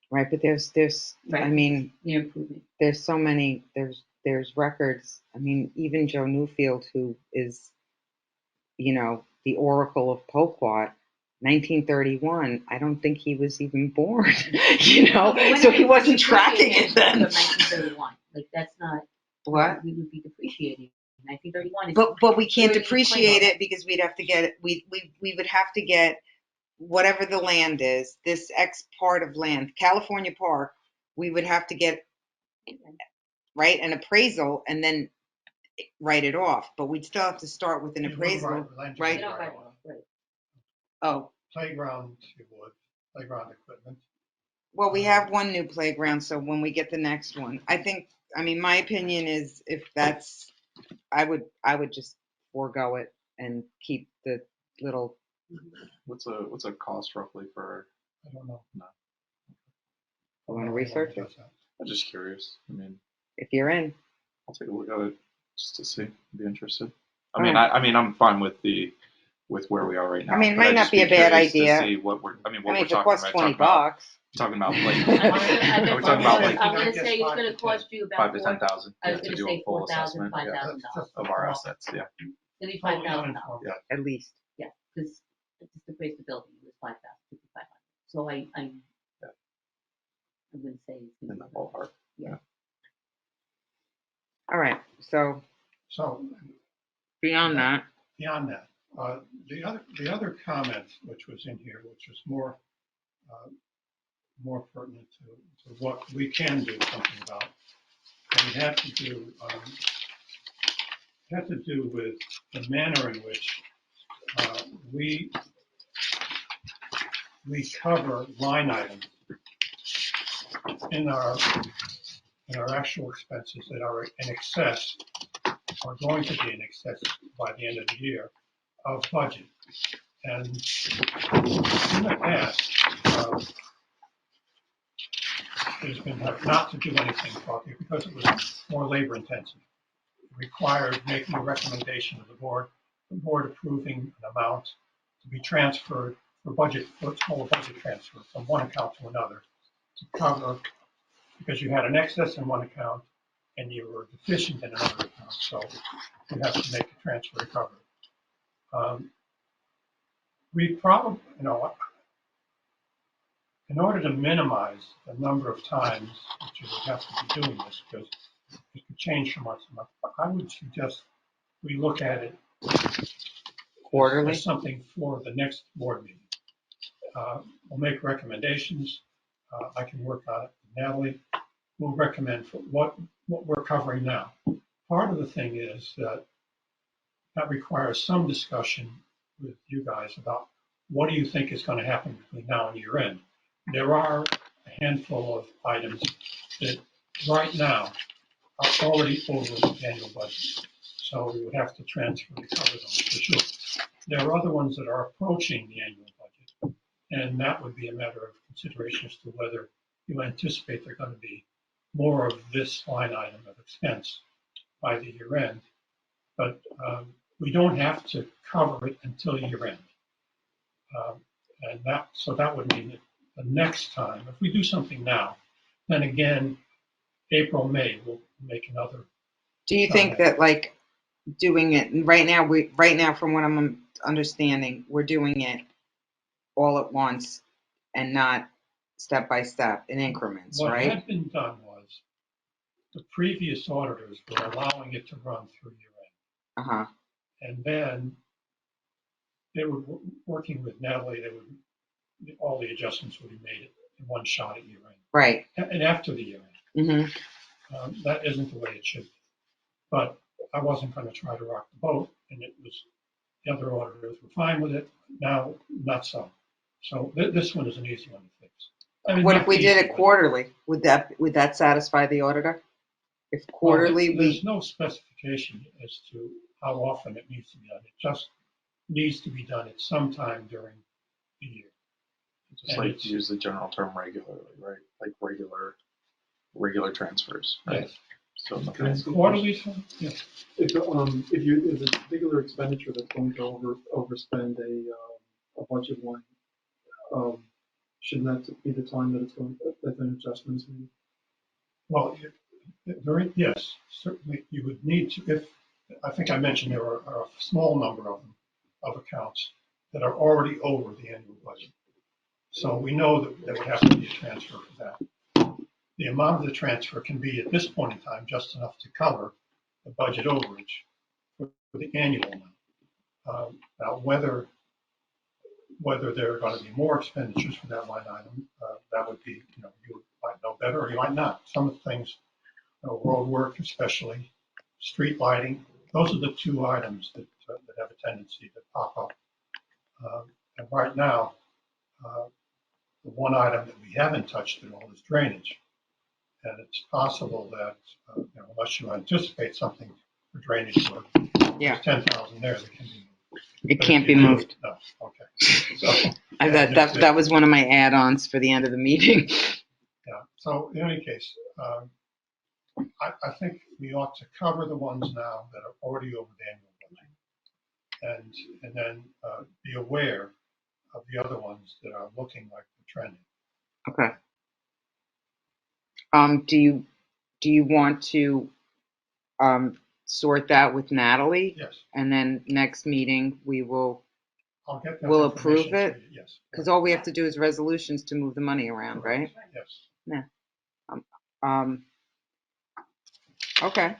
Right, but there's, I Right. mean, the improvement. there's so many, there's records. I mean, even Joe Newfield, who is, the Oracle of Poquat, 1931, I don't think he was even born, so he wasn't tracking it then. 1931, like, that's not. What? We would be depreciating, 1931 is. But we can't 30 years depreciate later. it because we'd have to get, we would have to get whatever the land is, this X part of land, California Park, we would have to get, right, an appraisal, and then write it off, but we'd still have to start with an You wouldn't appraisal, write land use right? We don't write bylaw. it off, right. Oh, Playground, you would, playground equipment. well, we have one new playground, so when we get the next one, I mean, my opinion is if that's, I would just forego it and keep the little, What's a cost roughly for? I don't know. No. You wanna research it? I'm just curious. I mean, if you're in. I'll take a look at it just to see. Be interested. I All mean, right. I mean, I'm fine with where we are right now. I mean, it but might I'd not just be a bad curious to idea. see what we're. I mean, what I mean, we're if it talking costs about. $20, Talking about like I'm talking about, like, gonna say it's gonna cost you about 5 to 10,000 I was to gonna do say a full $4,000, assessment $5,000. of our assets. Yeah. It'll be Totally $5,000. uninformed. Yeah. at least. Yeah, because just to appraise the building, it was 5,000, 5,500. So I'm gonna say it's In gonna the be ballpark. All right, so So beyond that, beyond that, the other comment which was in here, which was more pertinent to what we can do something about, and it had to do with the manner in which we cover line items in our actual expenses that are in excess, or going to be in excess by the end of the year, of budget. And in the past, there's been not to do anything about it because it was more labor intensive. It required making a recommendation to the board approving an amount to be transferred for what's called a budget transfer from one account to another to cover, because you had an excess in one account and you were deficient in another account, so you have to make a transfer to cover it. We probably, in order to minimize the number of times that you would have to be doing this, because it could change from month to month, I would suggest we look at it quarterly. as something for the next board meeting. We'll make recommendations. I can work on it with Natalie. We'll recommend for what we're covering now. Part of the thing is that requires some discussion with you guys about what do you think is going to happen between now and year end. There are a handful of items that right now are already over the annual budget, so we would have to transfer to cover them for sure. There are other ones that are approaching the annual budget, and that would be a matter of consideration as to whether you anticipate there are going to be more of this line item of expense by the year end. But we don't have to cover it until year end. And that would mean that the next time, if we do something now, then again, April, May, we'll make another. Do you think that like doing it right now, from what I'm understanding, we're doing it all at once and not step by step in increments, What right? had been done was the previous auditors were allowing it to run through year end. Uh-huh. And then they were working with Natalie, all the adjustments would be made in one shot at year end. Right. And after the year end. Mm-hmm. That isn't the way it should be. But I wasn't going to try to rock the boat, and the other auditors were fine with it. Now, not so. So this one is an easy one to fix. I mean, What not if we did easy, it but- quarterly? Would that satisfy the auditor? If quarterly There's no specification as to how often it needs to be done. It just needs to be done at some time during the year. Just And like it's- to use the general term regularly, right? Like regular transfers, right? Yes. So Can I ask you a Quarterly, yeah. If there's a particular expenditure that's going to overspend a budget line, shouldn't that be the time that that an adjustment is made? Well, yes, certainly you would need to, I think I mentioned there are a small number of them, of accounts that are already over the annual budget. So we know that there would have to be a transfer for that. The amount of the transfer can be at this point in time just enough to cover the budget overage for the annual amount. Now, whether there are going to be more expenditures for that line item, that would be, you might know better or you might not. Some of the things, road work especially, street lighting. Those are the two items that have a tendency to pop up. And right now, the one item that we haven't touched at all is drainage. And it's possible that, unless you anticipate something for drainage work, Yeah. there's 10,000 there that can be moved. It But can't if be you do- moved. No, okay. So, That was one of my add-ons for the end of the meeting. yeah, so in any case, I think we ought to cover the ones now that are already over the annual budget. And then be aware of the other ones that are looking like they're trending. Okay. Do you want to sort that with Natalie? Yes, And then next meeting, I'll get that we'll information approve to it? you, yes. Because all we have to do is resolutions to move the money around, right? Yes. Okay.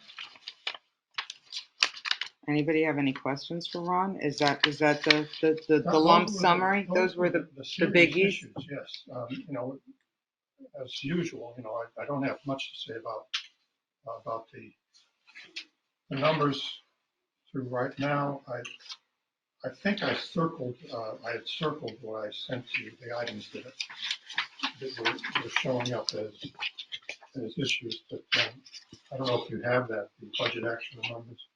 Anybody have any questions for Ron? Is that the Those lump were the- summary? Those were the serious biggies? issues, yes. As usual, I don't have much to say about the numbers through right now. I think I had circled what I sent you, the items that were showing up as issues, but I don't know if you have that, the budget actual numbers.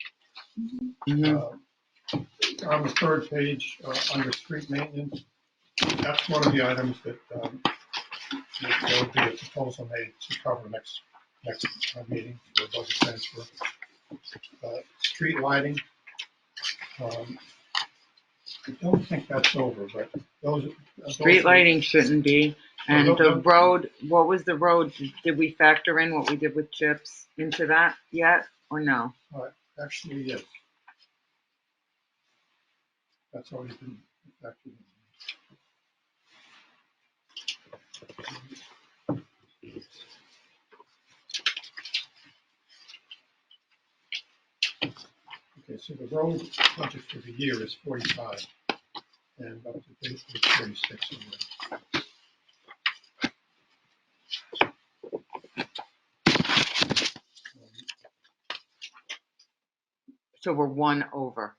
Mhm. On the third page, under street maintenance, that's one of the items that there would be a proposal made to cover next meeting for budget transfer. Street lighting, I don't think that's over, but those. Street lighting shouldn't be. And No, the road, what was the road? Did we factor in what we did with chips into that yet, or no? Actually, yes. That's already been factored in. Okay, so the road budget for the year is 45, and up to date is 46 already. So we're one over,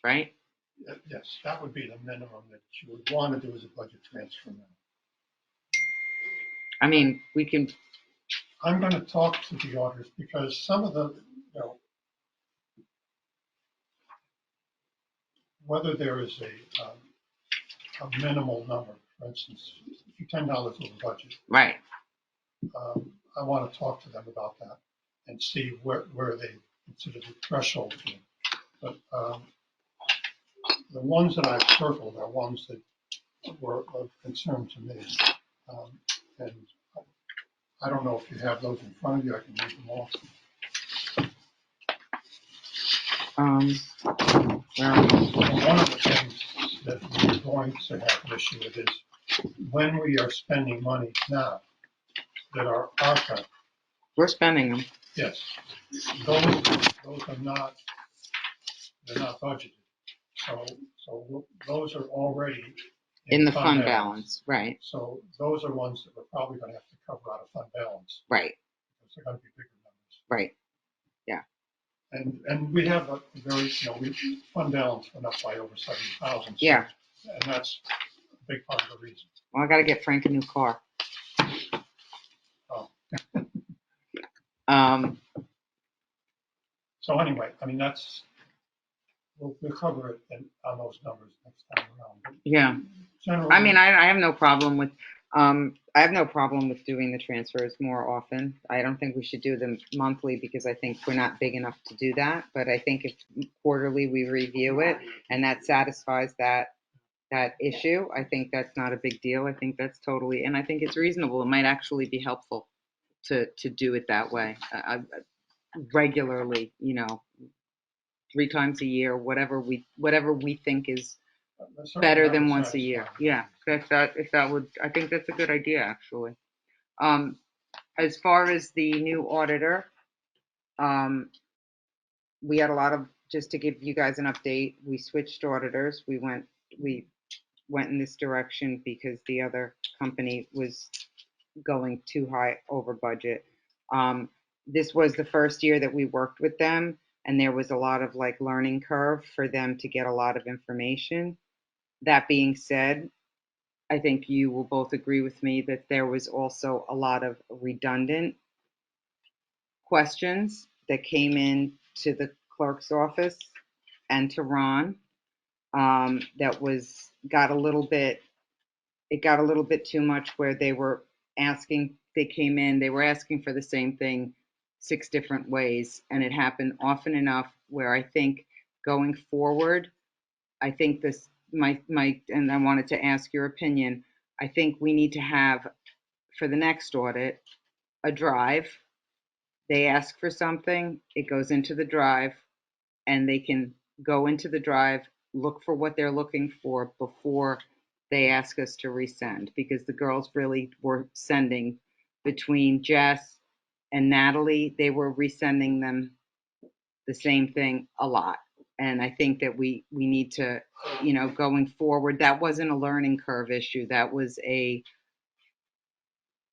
right? Yes, that would be the minimum that you would want to do as a budget transfer now. I mean, we can, I'm going to talk to the auditors because some of the, whether there is a minimal number, for instance, if you're $10 over budget, right. I want to talk to them about that and see where they consider the threshold to. But the ones that I've circled are ones that were of concern to me. And I don't know if you have those in front of you, I can read them off. Well, One of the things that we're going to have an issue with is when we are spending money now that are ARPA, we're spending them. yes, those are not, they're not budgeted. So those are already In the fund balance, right, So those are ones that we're probably going to have to cover out of fund balance right, because they're going to be bigger numbers. right. Yeah. And we have a very, fund balance went up by over 70,000. Yeah. And that's a big part of the reason. Well, I got to get Frank a new car. Oh. So anyway, I mean, we'll cover it on those numbers next time around. But Yeah. generally, I mean, I have no problem with, doing the transfers more often. I don't think we should do them monthly because I think we're not big enough to do that. But I think if quarterly we review it and that satisfies that issue, I think that's not a big deal. I think that's totally, and I think it's reasonable. It might actually be helpful to do it that way, regularly, 3 times a year, whatever we think is better than once a year. Yeah, if that would, I think that's a good idea, actually. As far as the new auditor, we had a lot of, just to give you guys an update, we switched auditors. We went in this direction because the other company was going too high over budget. this was the first year that we worked with them, and there was a lot of like learning curve for them to get a lot of information. That being said, I think you will both agree with me that there was also a lot of redundant questions that came in to the clerk's office and to Ron. That was got a little bit. It got a little bit too much where they were asking. They came in. They were asking for the same thing 6 different ways, and it happened often enough where I think going forward, I think this my and I wanted to ask your opinion. I think we need to have for the next audit a drive. They ask for something, it goes into the drive, and they can go into the drive, look for what they're looking for before they ask us to resend, because the girls really were sending between Jess and Natalie, they were resending them the same thing a lot. And I think that we need to, going forward, that wasn't a learning curve issue. That was a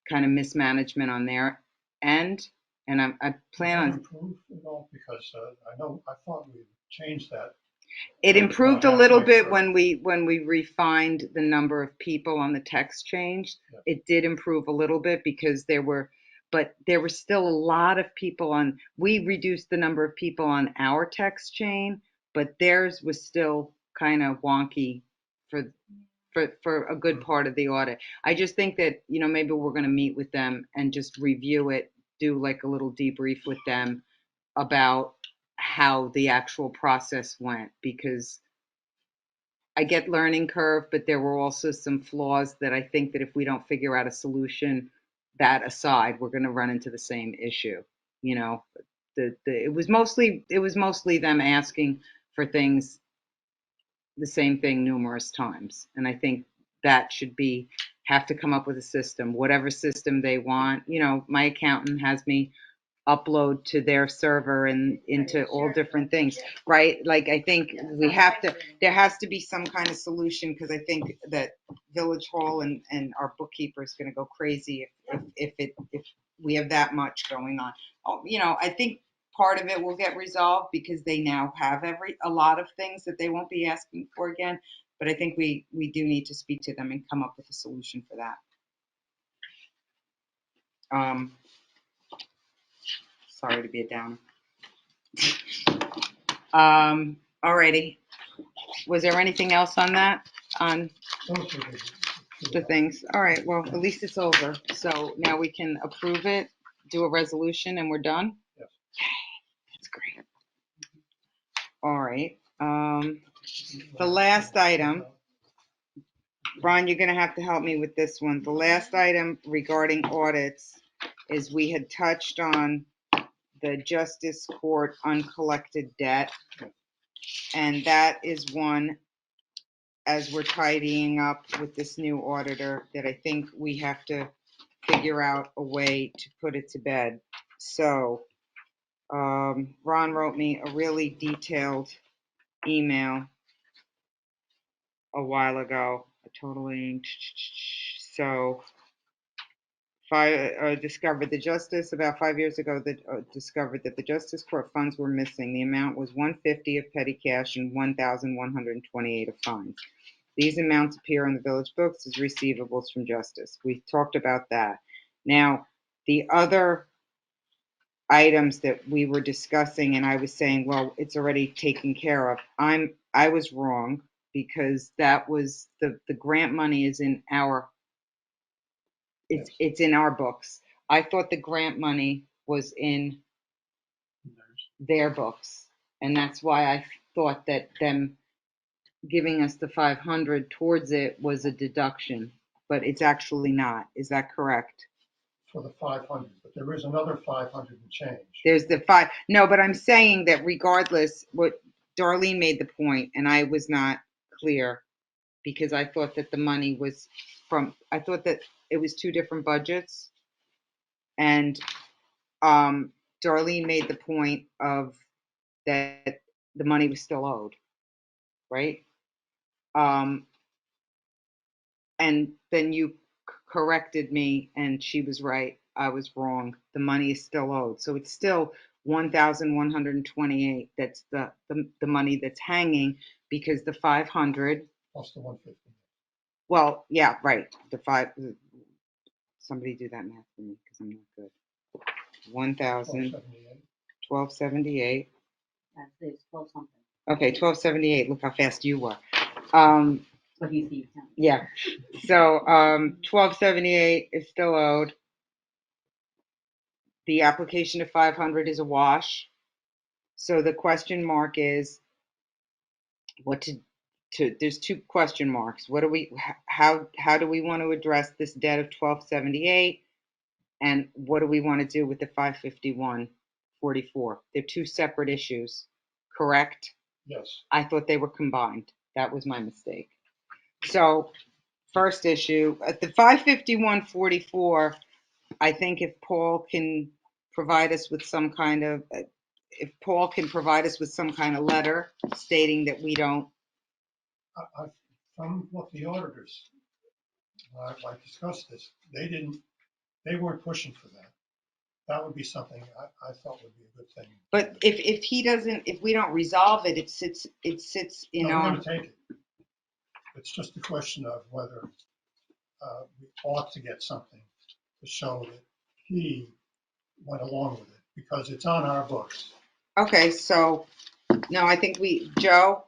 kind of mismanagement on their end. And I plan Did that on, improve at all? Because I thought we changed that. it improved a About little halfway bit through. when we refined the number of people on the text change. Yeah. It did improve a little bit because there were still a lot of people on. We reduced the number of people on our text chain, but theirs was still kind of wonky for for a good part of the audit. I just think that maybe we're going to meet with them and just review it, do like a little debrief with them about how the actual process went, because I get learning curve, but there were also some flaws that I think that if we don't figure out a solution, that aside, we're going to run into the same issue. You know, it was mostly them asking for things, the same thing numerous times, and I think that should be have to come up with a system, whatever system they want. My accountant has me upload to their server and into all different things, right? Like I think we have to, there has to be some kind of solution, because I think that Village Hall and our bookkeeper is going to go crazy if we have that much going on. I think part of it will get resolved because they now have a lot of things that they won't be asking for again. But I think we do need to speak to them and come up with a solution for that. Sorry to be a downer. Alrighty. Was there anything else on that? On Those were the things? All right, well, at least it's over. So now we can approve it, do a resolution, and we're done? Yes. That's great. All right. The last item, Ron, you're gonna have to help me with this one. The last item regarding audits is we had touched on the Justice Court uncollected debt. And that is one, as we're tidying up with this new auditor, that I think we have to figure out a way to put it to bed. So Ron wrote me a really detailed email a while ago, totaling, so discovered the justice about 5 years ago that discovered that the Justice Court funds were missing. The amount was $150 of petty cash and $1,128 of fines. These amounts appear on the village books as receivables from justice. We talked about that. Now, the other items that we were discussing, and I was saying, well, it's already taken care of. I was wrong, because that was the grant money is in our it's in our books. I thought the grant money was in their books, and that's why I thought that them giving us the 500 towards it was a deduction, but it's actually not. Is that correct? for the 500, but there is another 500 and change. There's the 5. No, but I'm saying that regardless, what Darlene made the point, and I was not clear, because I thought that the money was I thought that it was 2 different budgets, and Darlene made the point of that the money was still owed, right? And then you corrected me, and she was right. I was wrong. The money is still owed. So it's still 1,128. That's the money that's hanging because the 500, Plus the 150. well, yeah, right. Somebody do that math for me because I'm not good. 1,000, 1278. 1278. It's 12 something, Okay, 1278. Look how fast you were. but he's the accountant. Yeah. So 1278 is still owed. The application of 500 is a wash. So the question mark is what to there's two question marks. What do we how do we want to address this debt of 1278, and what do we want to do with the 551.44? They're two separate issues, correct? Yes. I thought they were combined. That was my mistake. So first issue at the 551.44, I think if Paul can provide us with some kind of letter stating that we don't. From what the auditors, I discussed this, they weren't pushing for that. That would be something I thought would be a good thing. But if we don't resolve it, it sits in No, we're our. gonna take it. It's just a question of whether we ought to get something to show that he went along with it, because it's on our books. Okay, so no, I think Joe,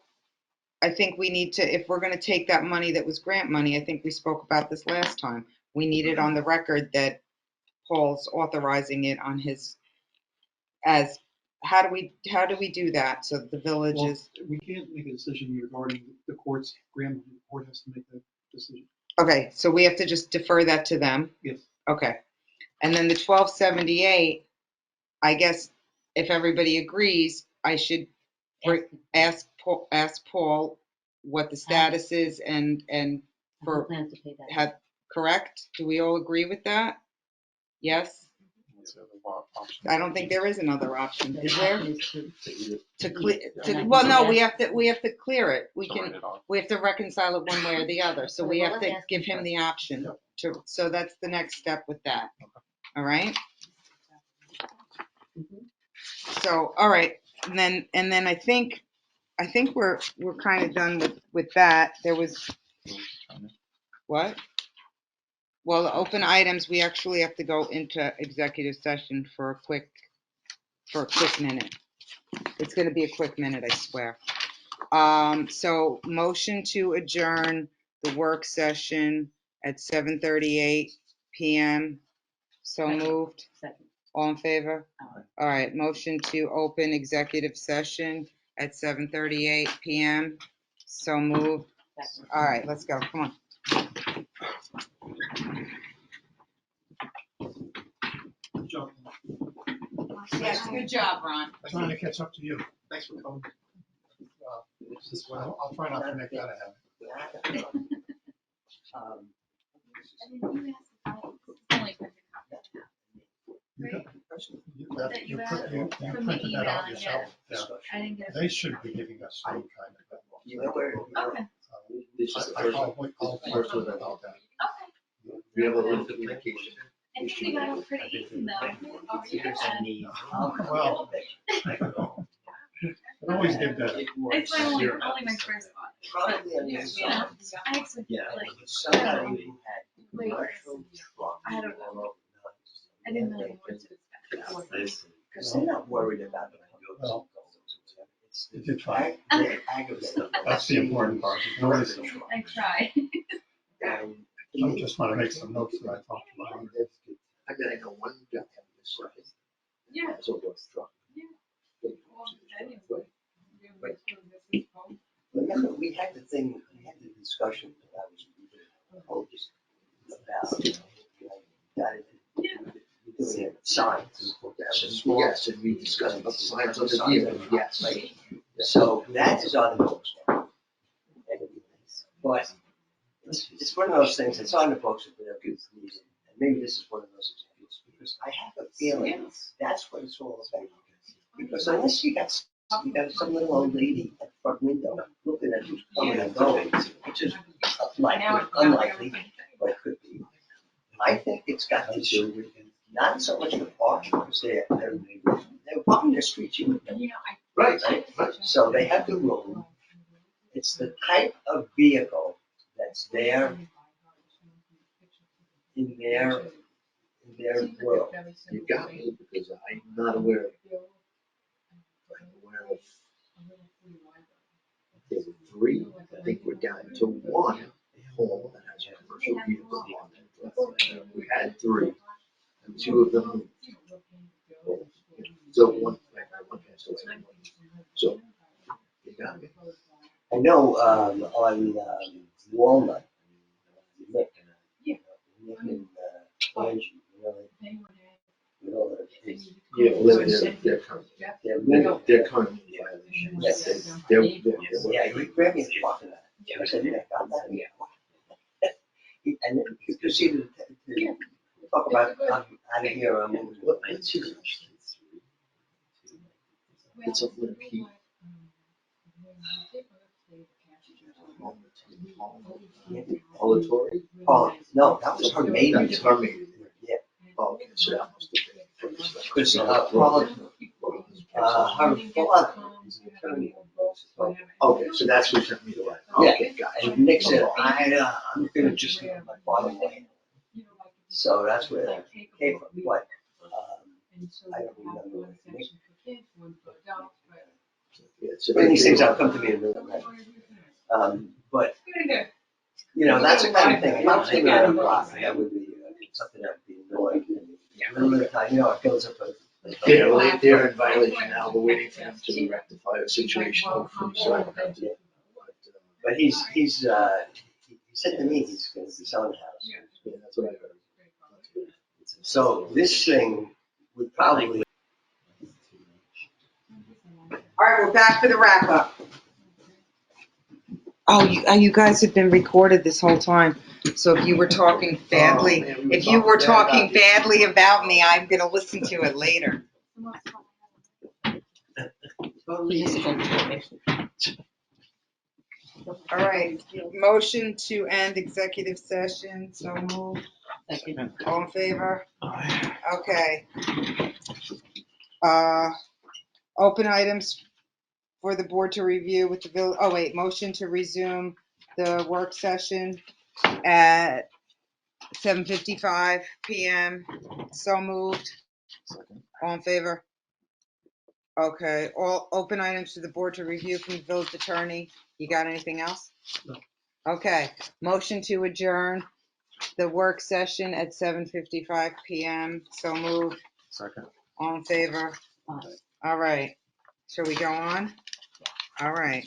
I think we need to, if we're going to take that money that was grant money, I think we spoke about this last time. We need it on the record that Paul's authorizing it on his, as, how do we do that? So the village Well, is, we can't make a decision regarding the court's grant. The court has to make that decision. okay, so we have to just defer that to them? Yes. Okay. And then the 1278, I guess if everybody agrees, I should ask Paul what the status is and for Plans to pay that. correct? Do we all agree with that? Yes? What's the other option? I don't think there is another option, is there? Option is To clear, Yeah. well, no, we have to clear it. To write it off. We have to reconcile it one way or the other. So we Well, have to let's ask give him him the option Yep. so that's the next step with that. All right? Mhm. So, all right, and then I think we're kind of done with that. There was, what? Well, the open items, we actually have to go into executive session for a quick minute. It's gonna be a quick minute, I swear. So motion to adjourn the work session at 7:38 PM. So Second. moved. Second. All in favor? Aye. All right, motion to open executive session at 7:38 PM. So moved. Second. All right, let's go. Come on. Good job. Yes, good job, Ron. I'm trying to catch up to you. Thanks for coming. I'll try not to make that a habit. You printed that out yourself. Yeah. I didn't get They should be giving us some kind of. You know where, Okay. this is the I'll first one. I'll first with about that. We have a list of medications. I think we got it pretty easy though. Oh, yeah. Well, it always get better. It's my only my first one. Probably on the Yeah. inside. I actually Yeah, like, somebody who had Wait. commercial truck. I don't know. I didn't know what to expect. Because they're not worried about the. Well, It's you did fine. the aggravated. That's the important part. Notice, I try. And I just want to make some notes that I talked about. I gotta go one job this way. Yeah. So what's truck? Remember, we had the discussion that I was focused about, that doing signs. Yes, and we discussed about the signs of the year, yes. So that is on the books now. But it's one of those things, it's on the books, and maybe this is one of those examples, because I have a feeling that's what it's all about. Because unless you got some little old lady at the front window looking at who's coming and going, which is unlikely, but could be. I think it's got to do with not so much the parking, because they were parking their streets, you would know. Right, Right. right. So they have the room. It's the type of vehicle that's there in their world. You got me, because I'm not aware of, I'm aware of, there were three, I think we're down to one home that has a commercial vehicle on it. We had three, and two of them moved. So one passed away. So, you got me. I know, on, Walnut, Nick and, Angie, You don't live in their current, they're moving. they're currently in violation. Yes. They're. Yeah, he grabbed me and talked to that. I said, Nick, I'm not here. And then he proceeded to talk about, I'm out of here, I'm moving. What's his? It's a flip heat. Olatory? Oh, no, that was her main. That's her main. Yeah, Okay, so that must have been. because, Paula, her father is an attorney. Okay, so that's what sent me the letter. Yeah, Okay, gotcha. and Nick said, I'm gonna just let my father know. So that's where that came from, but, I don't remember what Nick. Yeah, so But these things don't come to me in a minute, right? But, you know, that's the kind of thing, if I was living on a block, that would be something that would be annoying. A little bit of time, you know, it builds up a. They're in violation now, we're waiting for them to rectify the situation, hopefully, so I don't have to. But he said to me he's gonna be selling the house. Yeah, that's what I heard. So this thing would probably. All right, we're back for the wrap up. Oh, you guys have been recorded this whole time. So if you were talking badly, if you were talking badly about me, I'm gonna listen to it later. All right, motion to end executive session, so moved. Second. All in favor? Okay. Open items for the board to review with the village, oh wait, motion to resume the work session at 7:55 PM. So moved. All in favor? Okay, all open items to the board to review from the village attorney. You got anything else? No. Okay, motion to adjourn the work session at 7:55 PM. So moved. Second. All in favor? All right. Shall we go on? All right.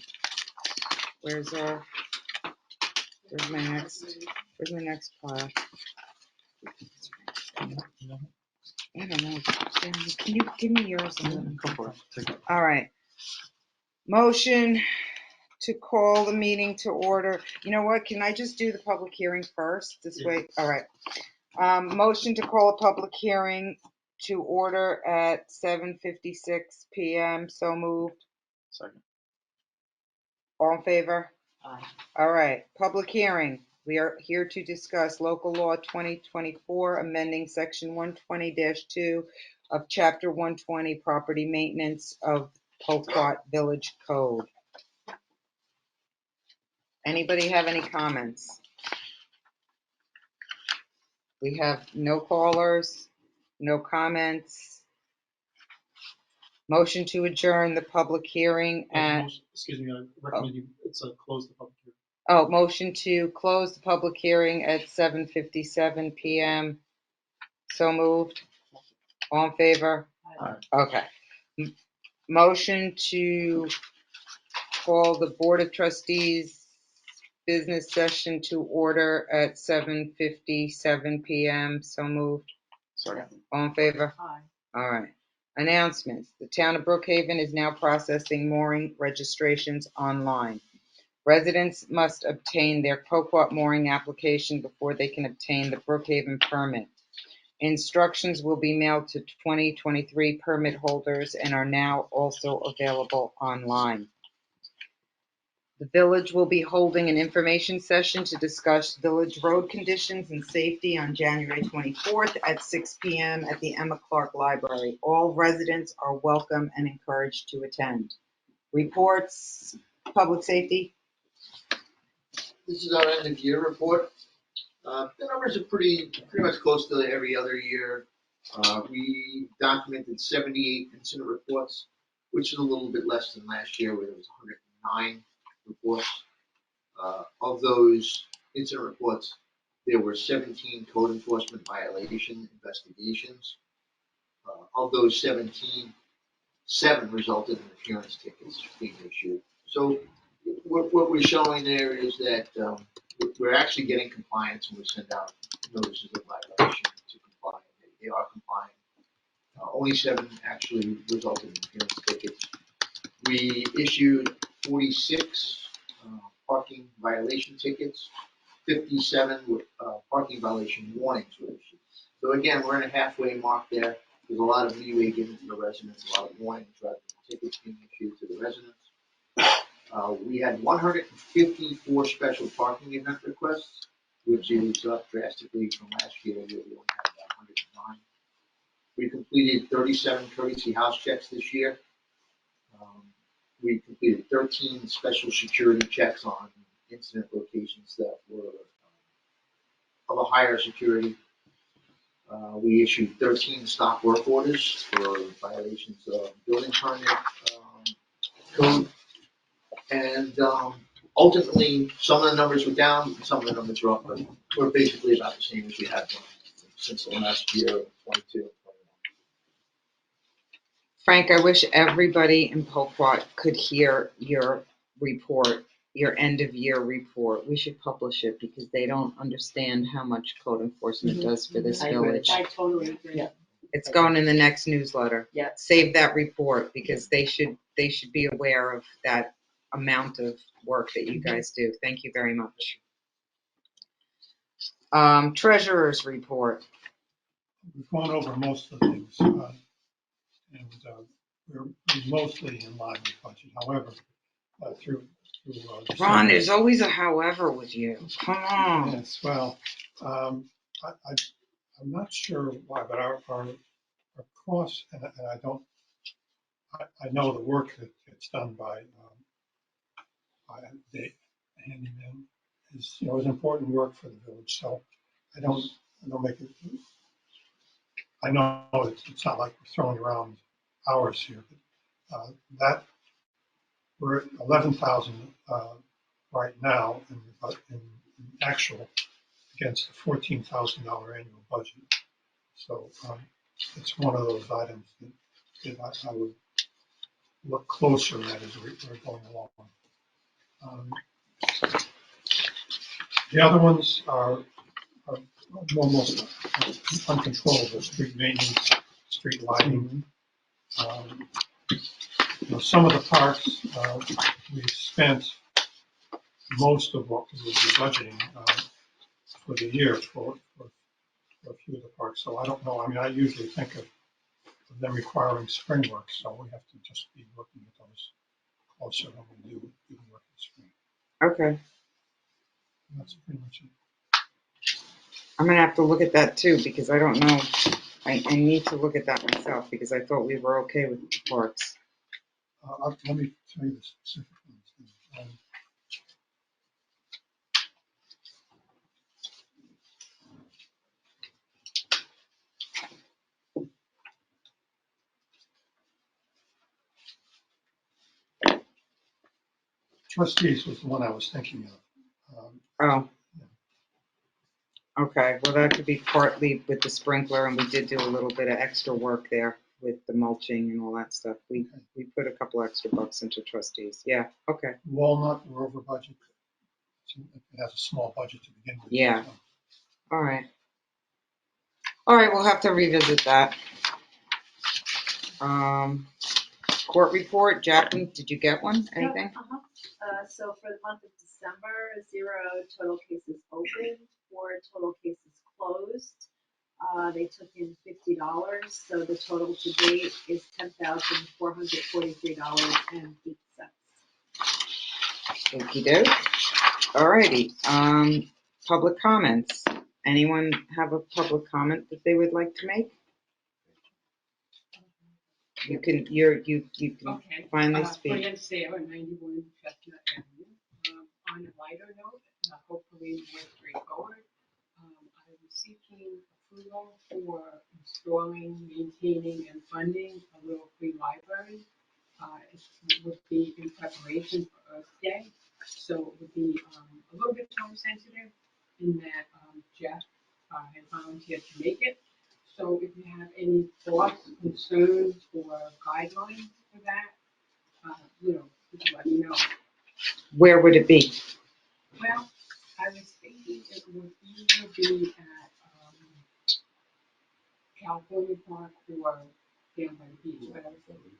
Where's my next pile? I don't know. Can you give me yours? All right. Motion to call the meeting to order. You know what? Can I just do the public hearing first? This way. All right. Motion to call a public hearing to order at 7:56 PM. So moved. Second. All in favor? Aye. All right. Public hearing. We are here to discuss local law 2024, amending section 120-2 of chapter 120, property maintenance of Polkot Village Code. Anybody have any comments? We have no callers, no comments. Motion to adjourn the public hearing at, Excuse me, I recommend you, close the public hearing. motion to close the public hearing at 7:57 PM. So moved. All in favor? Aye. Okay. Motion to call the Board of Trustees business session to order at 7:57 PM. So moved. Second. All in favor? Aye. All right. Announcements. The town of Brookhaven is now processing mooring registrations online. Residents must obtain their Poquat mooring application before they can obtain the Brookhaven permit. Instructions will be mailed to 2023 permit holders and are now also available online. The village will be holding an information session to discuss village road conditions and safety on January 24th at 6 p.m. at the Emma Clark Library. All residents are welcome and encouraged to attend. Reports, public safety. This is our end of year report. The numbers are pretty much close to every other year. We documented 78 incident reports, which is a little bit less than last year where there was 109 reports. Of those incident reports, there were 17 code enforcement violation investigations. Of those 17, 7 resulted in appearance tickets being issued. So what we're showing there is that we're actually getting compliance when we send out notices of violation to comply. They are complying. Only 7 actually resulted in appearance tickets. We issued 46 parking violation tickets. 57 parking violation warnings were issued. So again, we're in a halfway mark there. There's a lot of leeway given to the residents, a lot of warnings rather than tickets being issued to the residents. We had 154 special parking event requests, which is up drastically from last year where we only had about 109. We completed 37 courtesy house checks this year. We completed 13 special security checks on incident locations that were of a higher security. We issued 13 stop work orders for violations of building permit code. And ultimately, some of the numbers were down, some of the numbers were up, but we're basically about the same as we had since the last year, 22. Frank, I wish everybody in Poquat could hear your report, your end of year report. We should publish it because they don't understand how much code enforcement does for this I agree. village. I totally agree. Yeah. It's going in the next newsletter. Yeah. Save that report because they should be aware of that amount of work that you guys do. Thank you very much. Treasurer's report. We've gone over most of the things, and we're mostly in line with budget. However, through Ron, there's always a however with you. Come on. yes, well, I'm not sure why, but our costs, and I know the work that gets done by the handyman is important work for the village. So I don't make it. I know it's not like we're throwing around hours here, but that we're at 11,000 right now in actual against a $14,000 annual budget. So it's one of those items that I would look closer at as we're going along. The other ones are almost uncontrollable: street maintenance, street lighting. Some of the parks we've spent most of what we would be budgeting for the year for a few of the parks. So I don't know. I mean, I usually think of them requiring spring work, so we have to just be looking at those closer when we do work in spring. Okay. And that's pretty much it. I'm gonna have to look at that too because I don't know. I need to look at that myself because I thought we were okay with the parks. Let me tell you the specific ones. Trustees was the one I was thinking of. Oh. Okay, well, that could be partly with the sprinkler, and we did do a little bit of extra work there with the mulching and all that stuff. We put a couple extra bucks into trustees. Yeah, okay. Walnut, we're over budget. It has a small budget to begin with. Yeah. So. All right. All right, we'll have to revisit that. Court report, Jacqueline, did you get one? Anything? So for the month of December, 0 total cases open, 4 total cases closed. They took in $50, so the total to date is $10,443.08. Okey-doke. Alrighty, public comments. Anyone have a public comment that they would like to make? You can, you can Okay. finally speak. Fran Sarah, 91 Chestnut Avenue. On a lighter note, hopefully more straightforward, I was seeking approval for installing, maintaining, and funding a little free library. It would be in preparation for Earth Day, so it would be a little bit time sensitive in that Jeff has volunteered to make it. So if you have any thoughts, concerns, or guidelines for that, just let me know. Where would it be? Well, I was thinking it would either be at California Park or down by the beach. But I was thinking,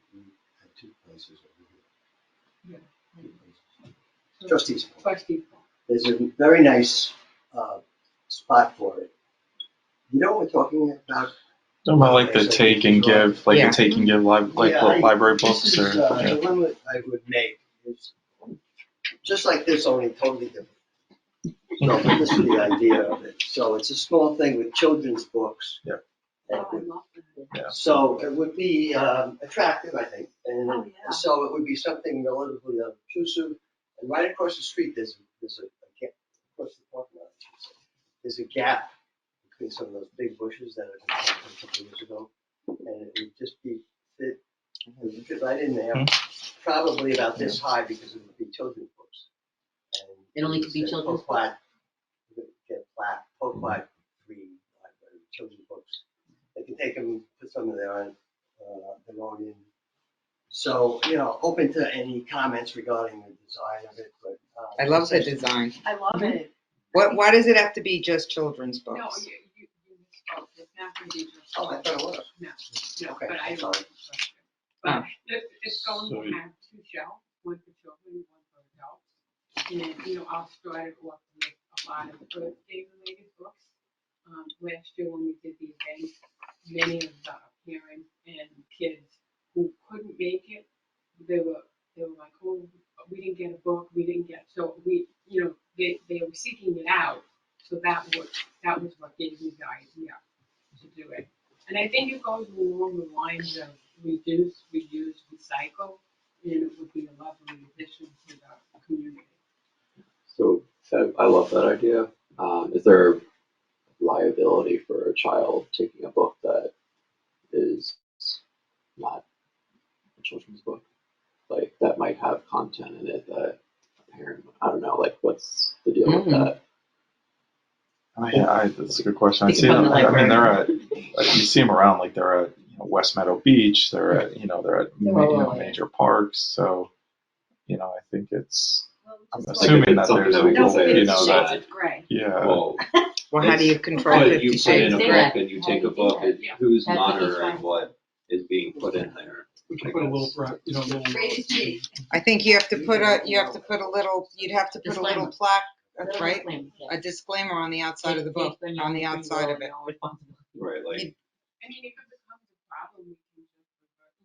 Had two places over yeah. here. So, Trustees. Trustees Park. There's a very nice spot for it. You know what we're talking about? Talking about like the take and give, like Yeah. the take and give library books This is, or. the one that I would make is just like this, only totally different. So this is the idea of it. So it's a small thing with children's books. Yeah. that Oh, I would- love that. Yeah. So it would be attractive, I think, and Oh, yeah. so it would be something relatively obtrusive. And right across the street, there's a gap, across the parking lot, I should say. There's a gap between some of those big bushes that have been planted a couple of years ago, and it would just be fit, it would fit right in there, probably about this high because it would be children's books. And It only could be it's a children's POQUAT, get a plaque, POQUAT free library, children's books. They can take them, put some of their own in. So, open to any comments regarding the design of it, but. I love the design. I love it. Why does it have to be just children's No, books? you misspoke. It's not going to be just. Oh, I thought it was. No, Okay, but I I'm don't. sorry. But it's going So to have two shelves, one for children, one for adults. And, I'll start it off with a lot of Earth Day related books. Last year when we did the event, many of the parents and kids who couldn't make it, they were like, oh, we didn't get a book, so they were seeking it out. So that was what gave me the idea to do it. And I think it goes along the lines of reduce, reuse, recycle, and it would be a lovely addition to the community. So I love that idea. Is there liability for a child taking a book that is not a children's book? Like that might have content in it that a parent, I don't know, like what's the deal with that? That's a good question. I Think see about them. the I mean, library. you see them around. Like they're at West Meadow Beach. They're at they're at all over. major parks. So I think it's. Well, I'm just assuming Like, if that it's something there's that we legal, can say Fifty is Shades not- of Grey. yeah. Well, Well, how do you control but 50 you put in Shades a of Say Grey? book and you How take do a you do book, that? who's That's what he's monitoring trying. what is being put in there? We can put a little, little. Rated G. I think you have to put a little, you'd have to put a little Disclaimer. plaque, Little right? disclaimer, yeah. A disclaimer on the outside of the book, Take on the outside of it. no responsibility. Right, like, I mean, if it becomes a problem, we can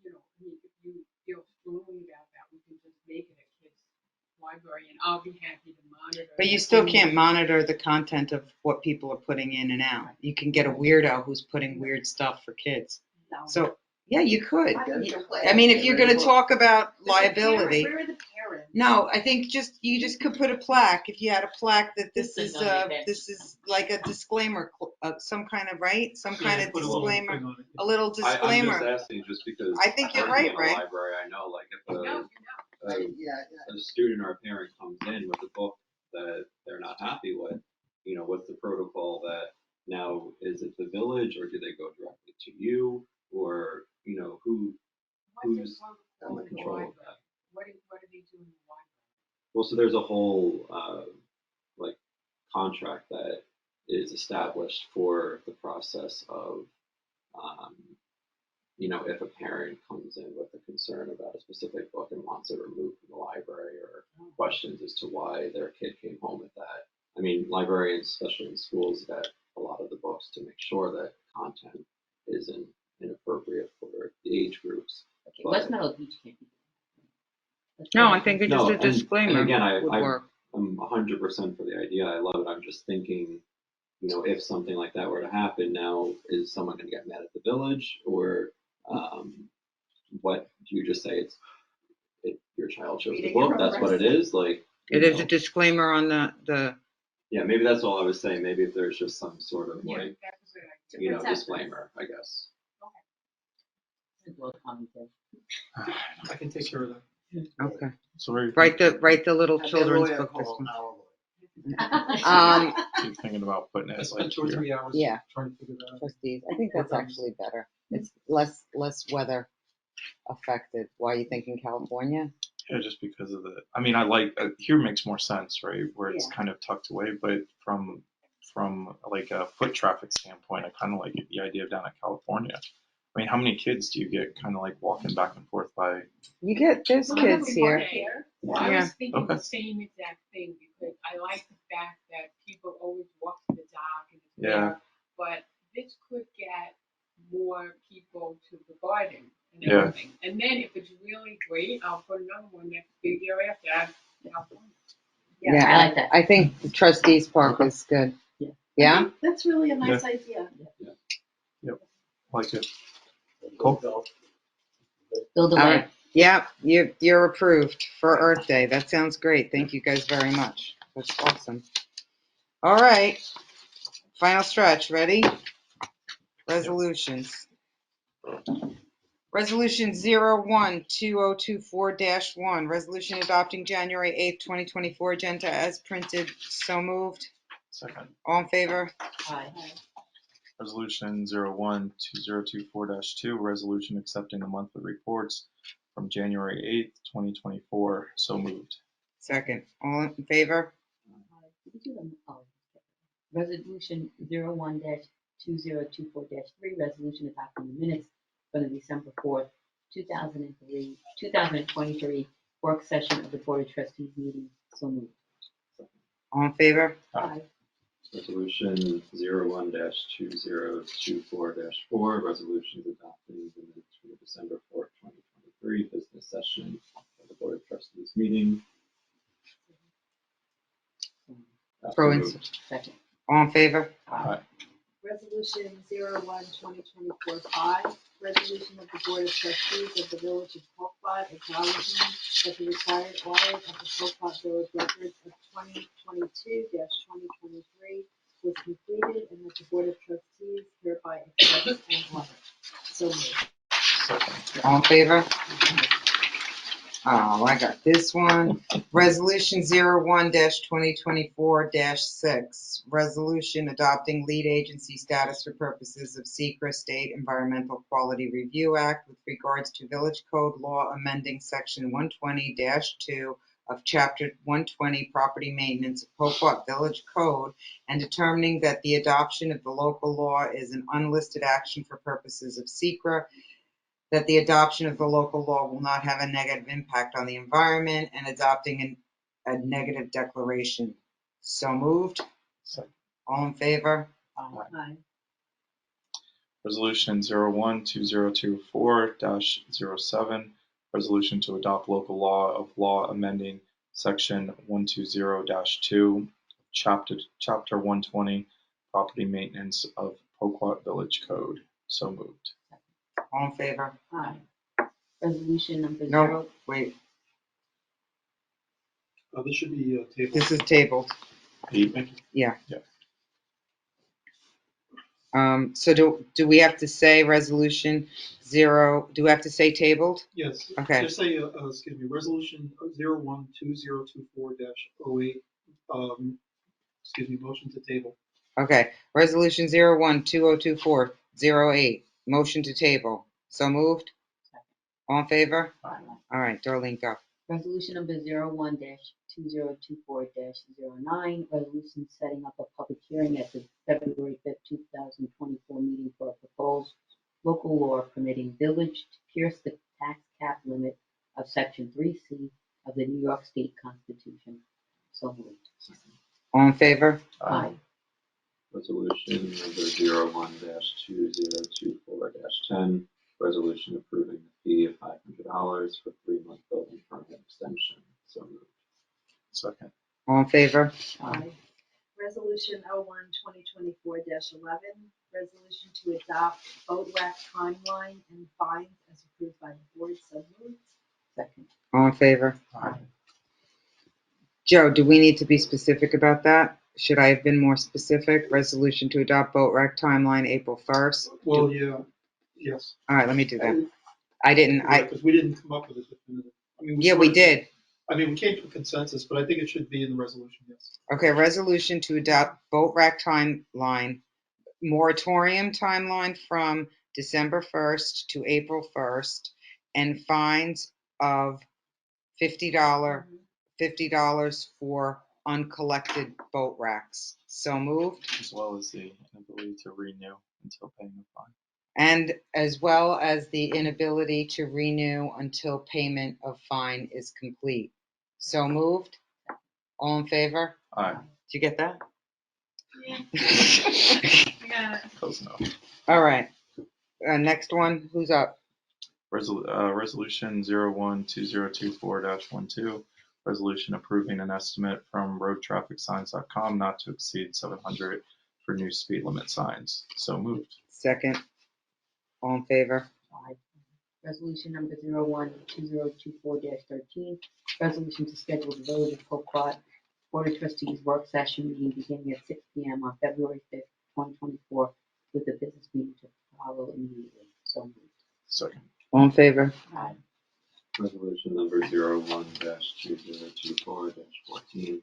just, if you feel strongly about that, we can just make it a kid's library, and I'll be happy to monitor. But you that. still can't monitor the content of what people are putting in and out. You can get a weirdo who's putting weird stuff for kids. No. So, yeah, you could. Yeah. I mean, if you're gonna talk about The parents- liability, Where are the parents? no, I think you just could put a plaque, if you had a plaque that this This is, is on the event. this is like a disclaimer, some kind of, right? Some kind of Put a little disclaimer, thing on it. a little I'm just disclaimer. asking just because. I think you're working right, in a Ray. Library, I know, like if No, a, Yeah, a student or a parent comes in with a book that they're not happy with, what's the protocol that now, is it the village or do they go directly to you? Or, who's What's in it control called? of that? What do they do in the library? Well, so there's a whole, like contract that is established for the process of, if a parent comes in with a concern about a specific book and wants it removed from the library or questions as to why their kid came home with that. I mean, librarians, especially in schools, vet a lot of the books to make sure that content isn't inappropriate for the age groups. Okay, West Meadow Beach can't be. No, I think it's just No, a disclaimer and again, would work. I'm 100% for the idea. I love it. I'm just thinking, if something like that were to happen, now is someone going to get mad at the village, or what do you just say? Your child chose the Reading book. it That's what it is. Like It is a disclaimer on the. yeah, maybe that's all I was saying. Maybe if there's just some sort of Yeah, like that's a good idea. To protect us. disclaimer, I guess. Good work, commentary. I can take care of that. Okay. So we're Write the little Have that children's lawyer book this call one. our lawyer. keep thinking about putting I it like spent 2 or here. 3 hours Yeah. trying to figure that out. Trustees, I think that's actually better. It's less weather affected. Why are you thinking California? Yeah, just because of I mean, I like here makes more sense, right? Where it's Yeah. kind of tucked away, but from like a foot traffic standpoint, I kind of like the idea of down in California. I mean, how many kids do you get kind of like walking back and forth by? There's Well, kids every here. day. Yeah. I Yeah. was thinking Okay. the same exact thing because I like the fact that people always walk to the dock and it's Yeah. there, but this could get more people to the garden and Yeah. everything. And then if it's really great, I'll put another one next big year after. California. Yeah, I like that. I think the trustees park is good. Yeah. Yeah? That's really a nice idea. Like it. Cool. Build All away. right. Yeah, you're approved for Earth Day. That sounds great. Thank you guys very much. That's awesome. All right. Final stretch. Ready? Resolutions. Resolution 01-2024-1. Resolution adopting January 8th, 2024 agenda as printed. So moved. Second. All in favor? Aye. Resolution 01-2024-2, resolution accepting the monthly reports from January 8th, 2024. So moved. Second. All in favor? Did we do them? Oh, okay. Resolution 01-2024-3, resolution adopting the minutes from the December 4th, 2023 work session of the Board of Trustees meeting. So moved. All in favor? Aye. Resolution 01-2024-4, resolutions adopting the minutes from the December 4th, 2023 business session of the Board of Trustees meeting. Pro So and moved. Second. All in favor? Aye. Resolution 01-2024-5, resolution of the Board of Trustees of the Village of Hopewell acknowledging that the required audit of the Hopewell Village records of 2022-2023 was completed and that the Board of Trustees hereby accepts and audit. So moved. Second. All in favor? Oh, I got this one. Resolution 01-2024-6, resolution adopting lead agency status for purposes of SECRA State Environmental Quality Review Act with regards to Village Code Law amending Section 120-2 of Chapter 120 Property Maintenance of Hopewell Village Code and determining that the adoption of the local law is an unlisted action for purposes of SECRA, that the adoption of the local law will not have a negative impact on the environment, and adopting a negative declaration. So moved. Second. All in favor? Aye. Resolution 01-2024-07, resolution to adopt local law amending section 120-2, chapter 120, property maintenance of Poquat Village Code. So moved. All in favor? Aye. Resolution number No, 0. wait, This should be tabled. this is tabled. Eight. Thank you. Yeah. Yeah. So do we have to say resolution 0, do we have to say tabled? Yes. Okay. Just say, excuse me, resolution 01-2024-08, excuse me, motion to table. Okay, resolution 01-2024-08, motion to table. So moved. All in favor? All right, Darlene, go. Resolution number 01-2024-09, resolution setting up a public hearing at the February 5th, 2024 meeting for a proposed local law permitting village to pierce the tax cap limit of Section 3C of the New York State Constitution. So moved. All in favor? Aye. Resolution number 01-2024-10, Resolution approving the fee of $500 for 3-month building permit extension. So moved. Second. All in favor? Aye. Resolution 01-2024-11, resolution to adopt boat rack timeline and fines as approved by the board. So moved. Second. All in favor? Aye. Joe, do we need to be specific about that? Should I have been more specific? Resolution to adopt boat rack timeline April 1st. Well, yeah, yes. All right, let me do that. I didn't, Because we didn't come up with a definitive. I mean, yeah, we sort of- did. I mean, we came to a consensus, but I think it should be in the resolution, yes. Okay, resolution to adopt boat rack timeline, moratorium timeline from December 1st to April 1st, and fines of $50 for uncollected boat racks. So moved. As well as the inability to renew until paying the fine. And as well as the inability to renew until payment of fine is complete. So moved. All in favor? Aye. Did you get that? Yeah, I got it. Close enough. All right. Next one, who's up? Resolution 01-2024-12, resolution approving an estimate from roadtrafficsigns.com not to exceed $700 for new speed limit signs. So moved. Second. All in favor? Aye. Resolution number 01-2024-13, resolution to schedule the Village of Hope Quad Board of Trustees work session meeting beginning at 6 p.m. on February 5th, 2024, with a business meeting to follow immediately. So moved. Second. All in favor? Aye. Resolution number 01-2024-14,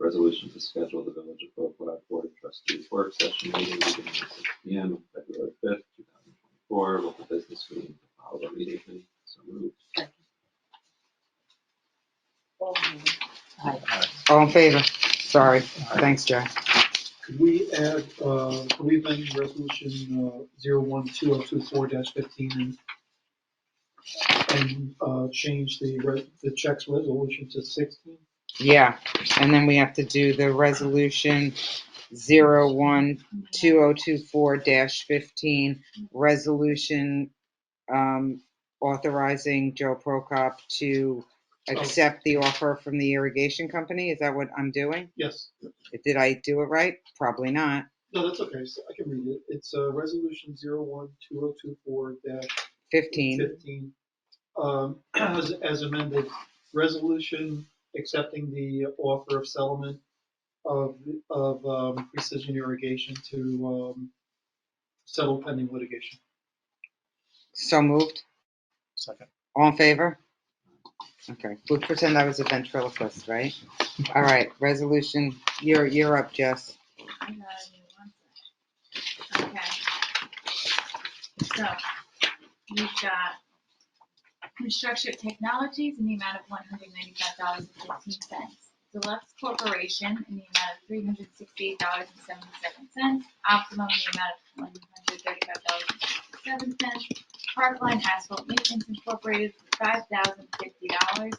resolution to schedule the Village of Oakwood Board of Trustees work session meeting beginning at 6 p.m. on February 5th, 2024, with a business meeting to follow immediately. So moved. Second. Aye. All in favor? Sorry. Thanks, Joe. Could we add, could we amend resolution 01-2024-15 and change the checks resolution to 16? Yeah, and then we have to do the resolution 01-2024-15, resolution authorizing Joe Prokop to accept the offer from the irrigation company. Is that what I'm doing? Yes. Did I do it right? Probably not. No, that's okay. So I can read it. It's resolution 01-2024-15. 15. As amended, resolution accepting the offer of settlement of Precision Irrigation to settle pending litigation. So moved. Second. All in favor? Okay, we'll pretend I was a ventriloquist, right? All right, resolution, you're up, Jess. I got a new one. Okay. So, we've got Construction Technologies in the amount of $195.15. Deluxe Corporation in the amount of $368.77. Optimum in the amount of $135.67. Parkline Asphalt Maintenance Incorporated for $5,050.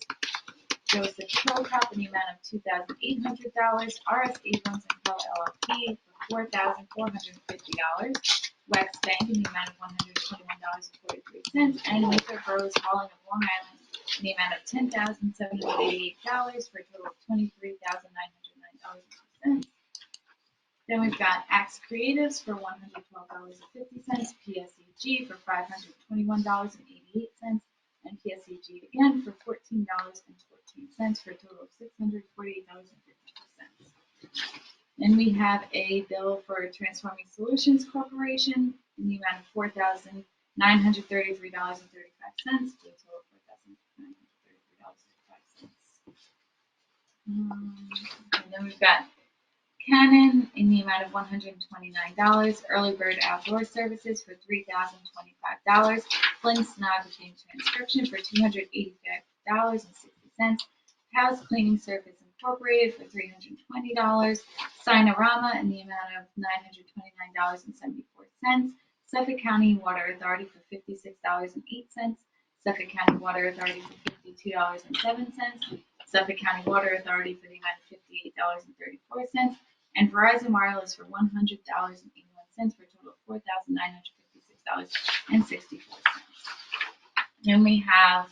Joseph Prokop in the amount of $2,800. RS Abrams and Co. LLP for $4,450. Lex Bank in the amount of $121.43. And Luther Burroughs Hauling of Long Island in the amount of $10,788 for a total of $23,909.02. Then we've got Axe Creatives for $112.50. PSEG for $521.88. And PSEG again for $14.14 for a total of $648.52. Then we have a bill for Transforming Solutions Corporation in the amount of $4,933.35 for a total of $4,933.35. And then we've got Canon in the amount of $129. Early Bird Outdoor Services for $3,025. Flynn Stenography and Transcription for $285.60. House Cleaning Service Incorporated for $320. Sinorama in the amount of $929.74. Suffolk County Water Authority for $56.08. Suffolk County Water Authority for $52.07. Suffolk County Water Authority for the amount of $58.34. And Verizon Wireless for $100.81 for a total of $4,956.64. And we have,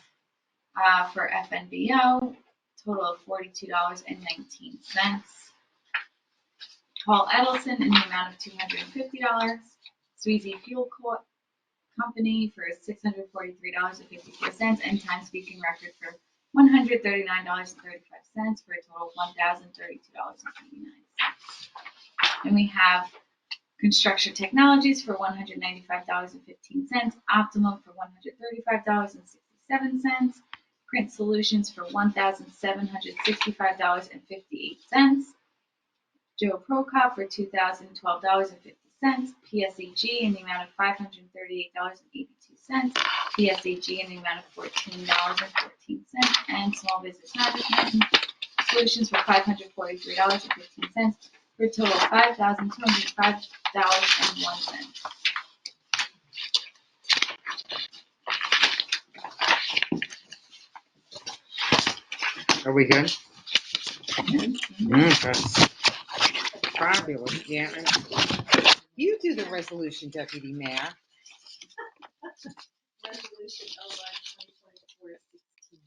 for FNBO, total of $42.19. Paul Edelson in the amount of $250. Sweezy Fuel Company for $643.54, and Time Speaking Record for $139.35 for a total of $1,032.89. And we have Construction Technologies for $195.15, Optimum for $135.67, Print Solutions for $1,765.58, Joe Prokop for $2,012.50, PSEG in the amount of $538.82, PSEG in the amount of $14.14, and Small Business Management Solutions for $543.15, for a total of $5,205.01. Are we good? That's fabulous, yeah. You do the resolution, Deputy Mayor. Resolution OR 2024-16.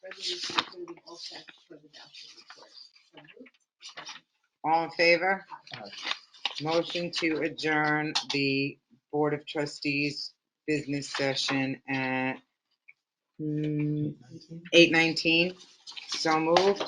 Resolution approving all tax for the voucher report. So moved. All in favor? Motion to adjourn the Board of Trustees business session at 8:19. So moved.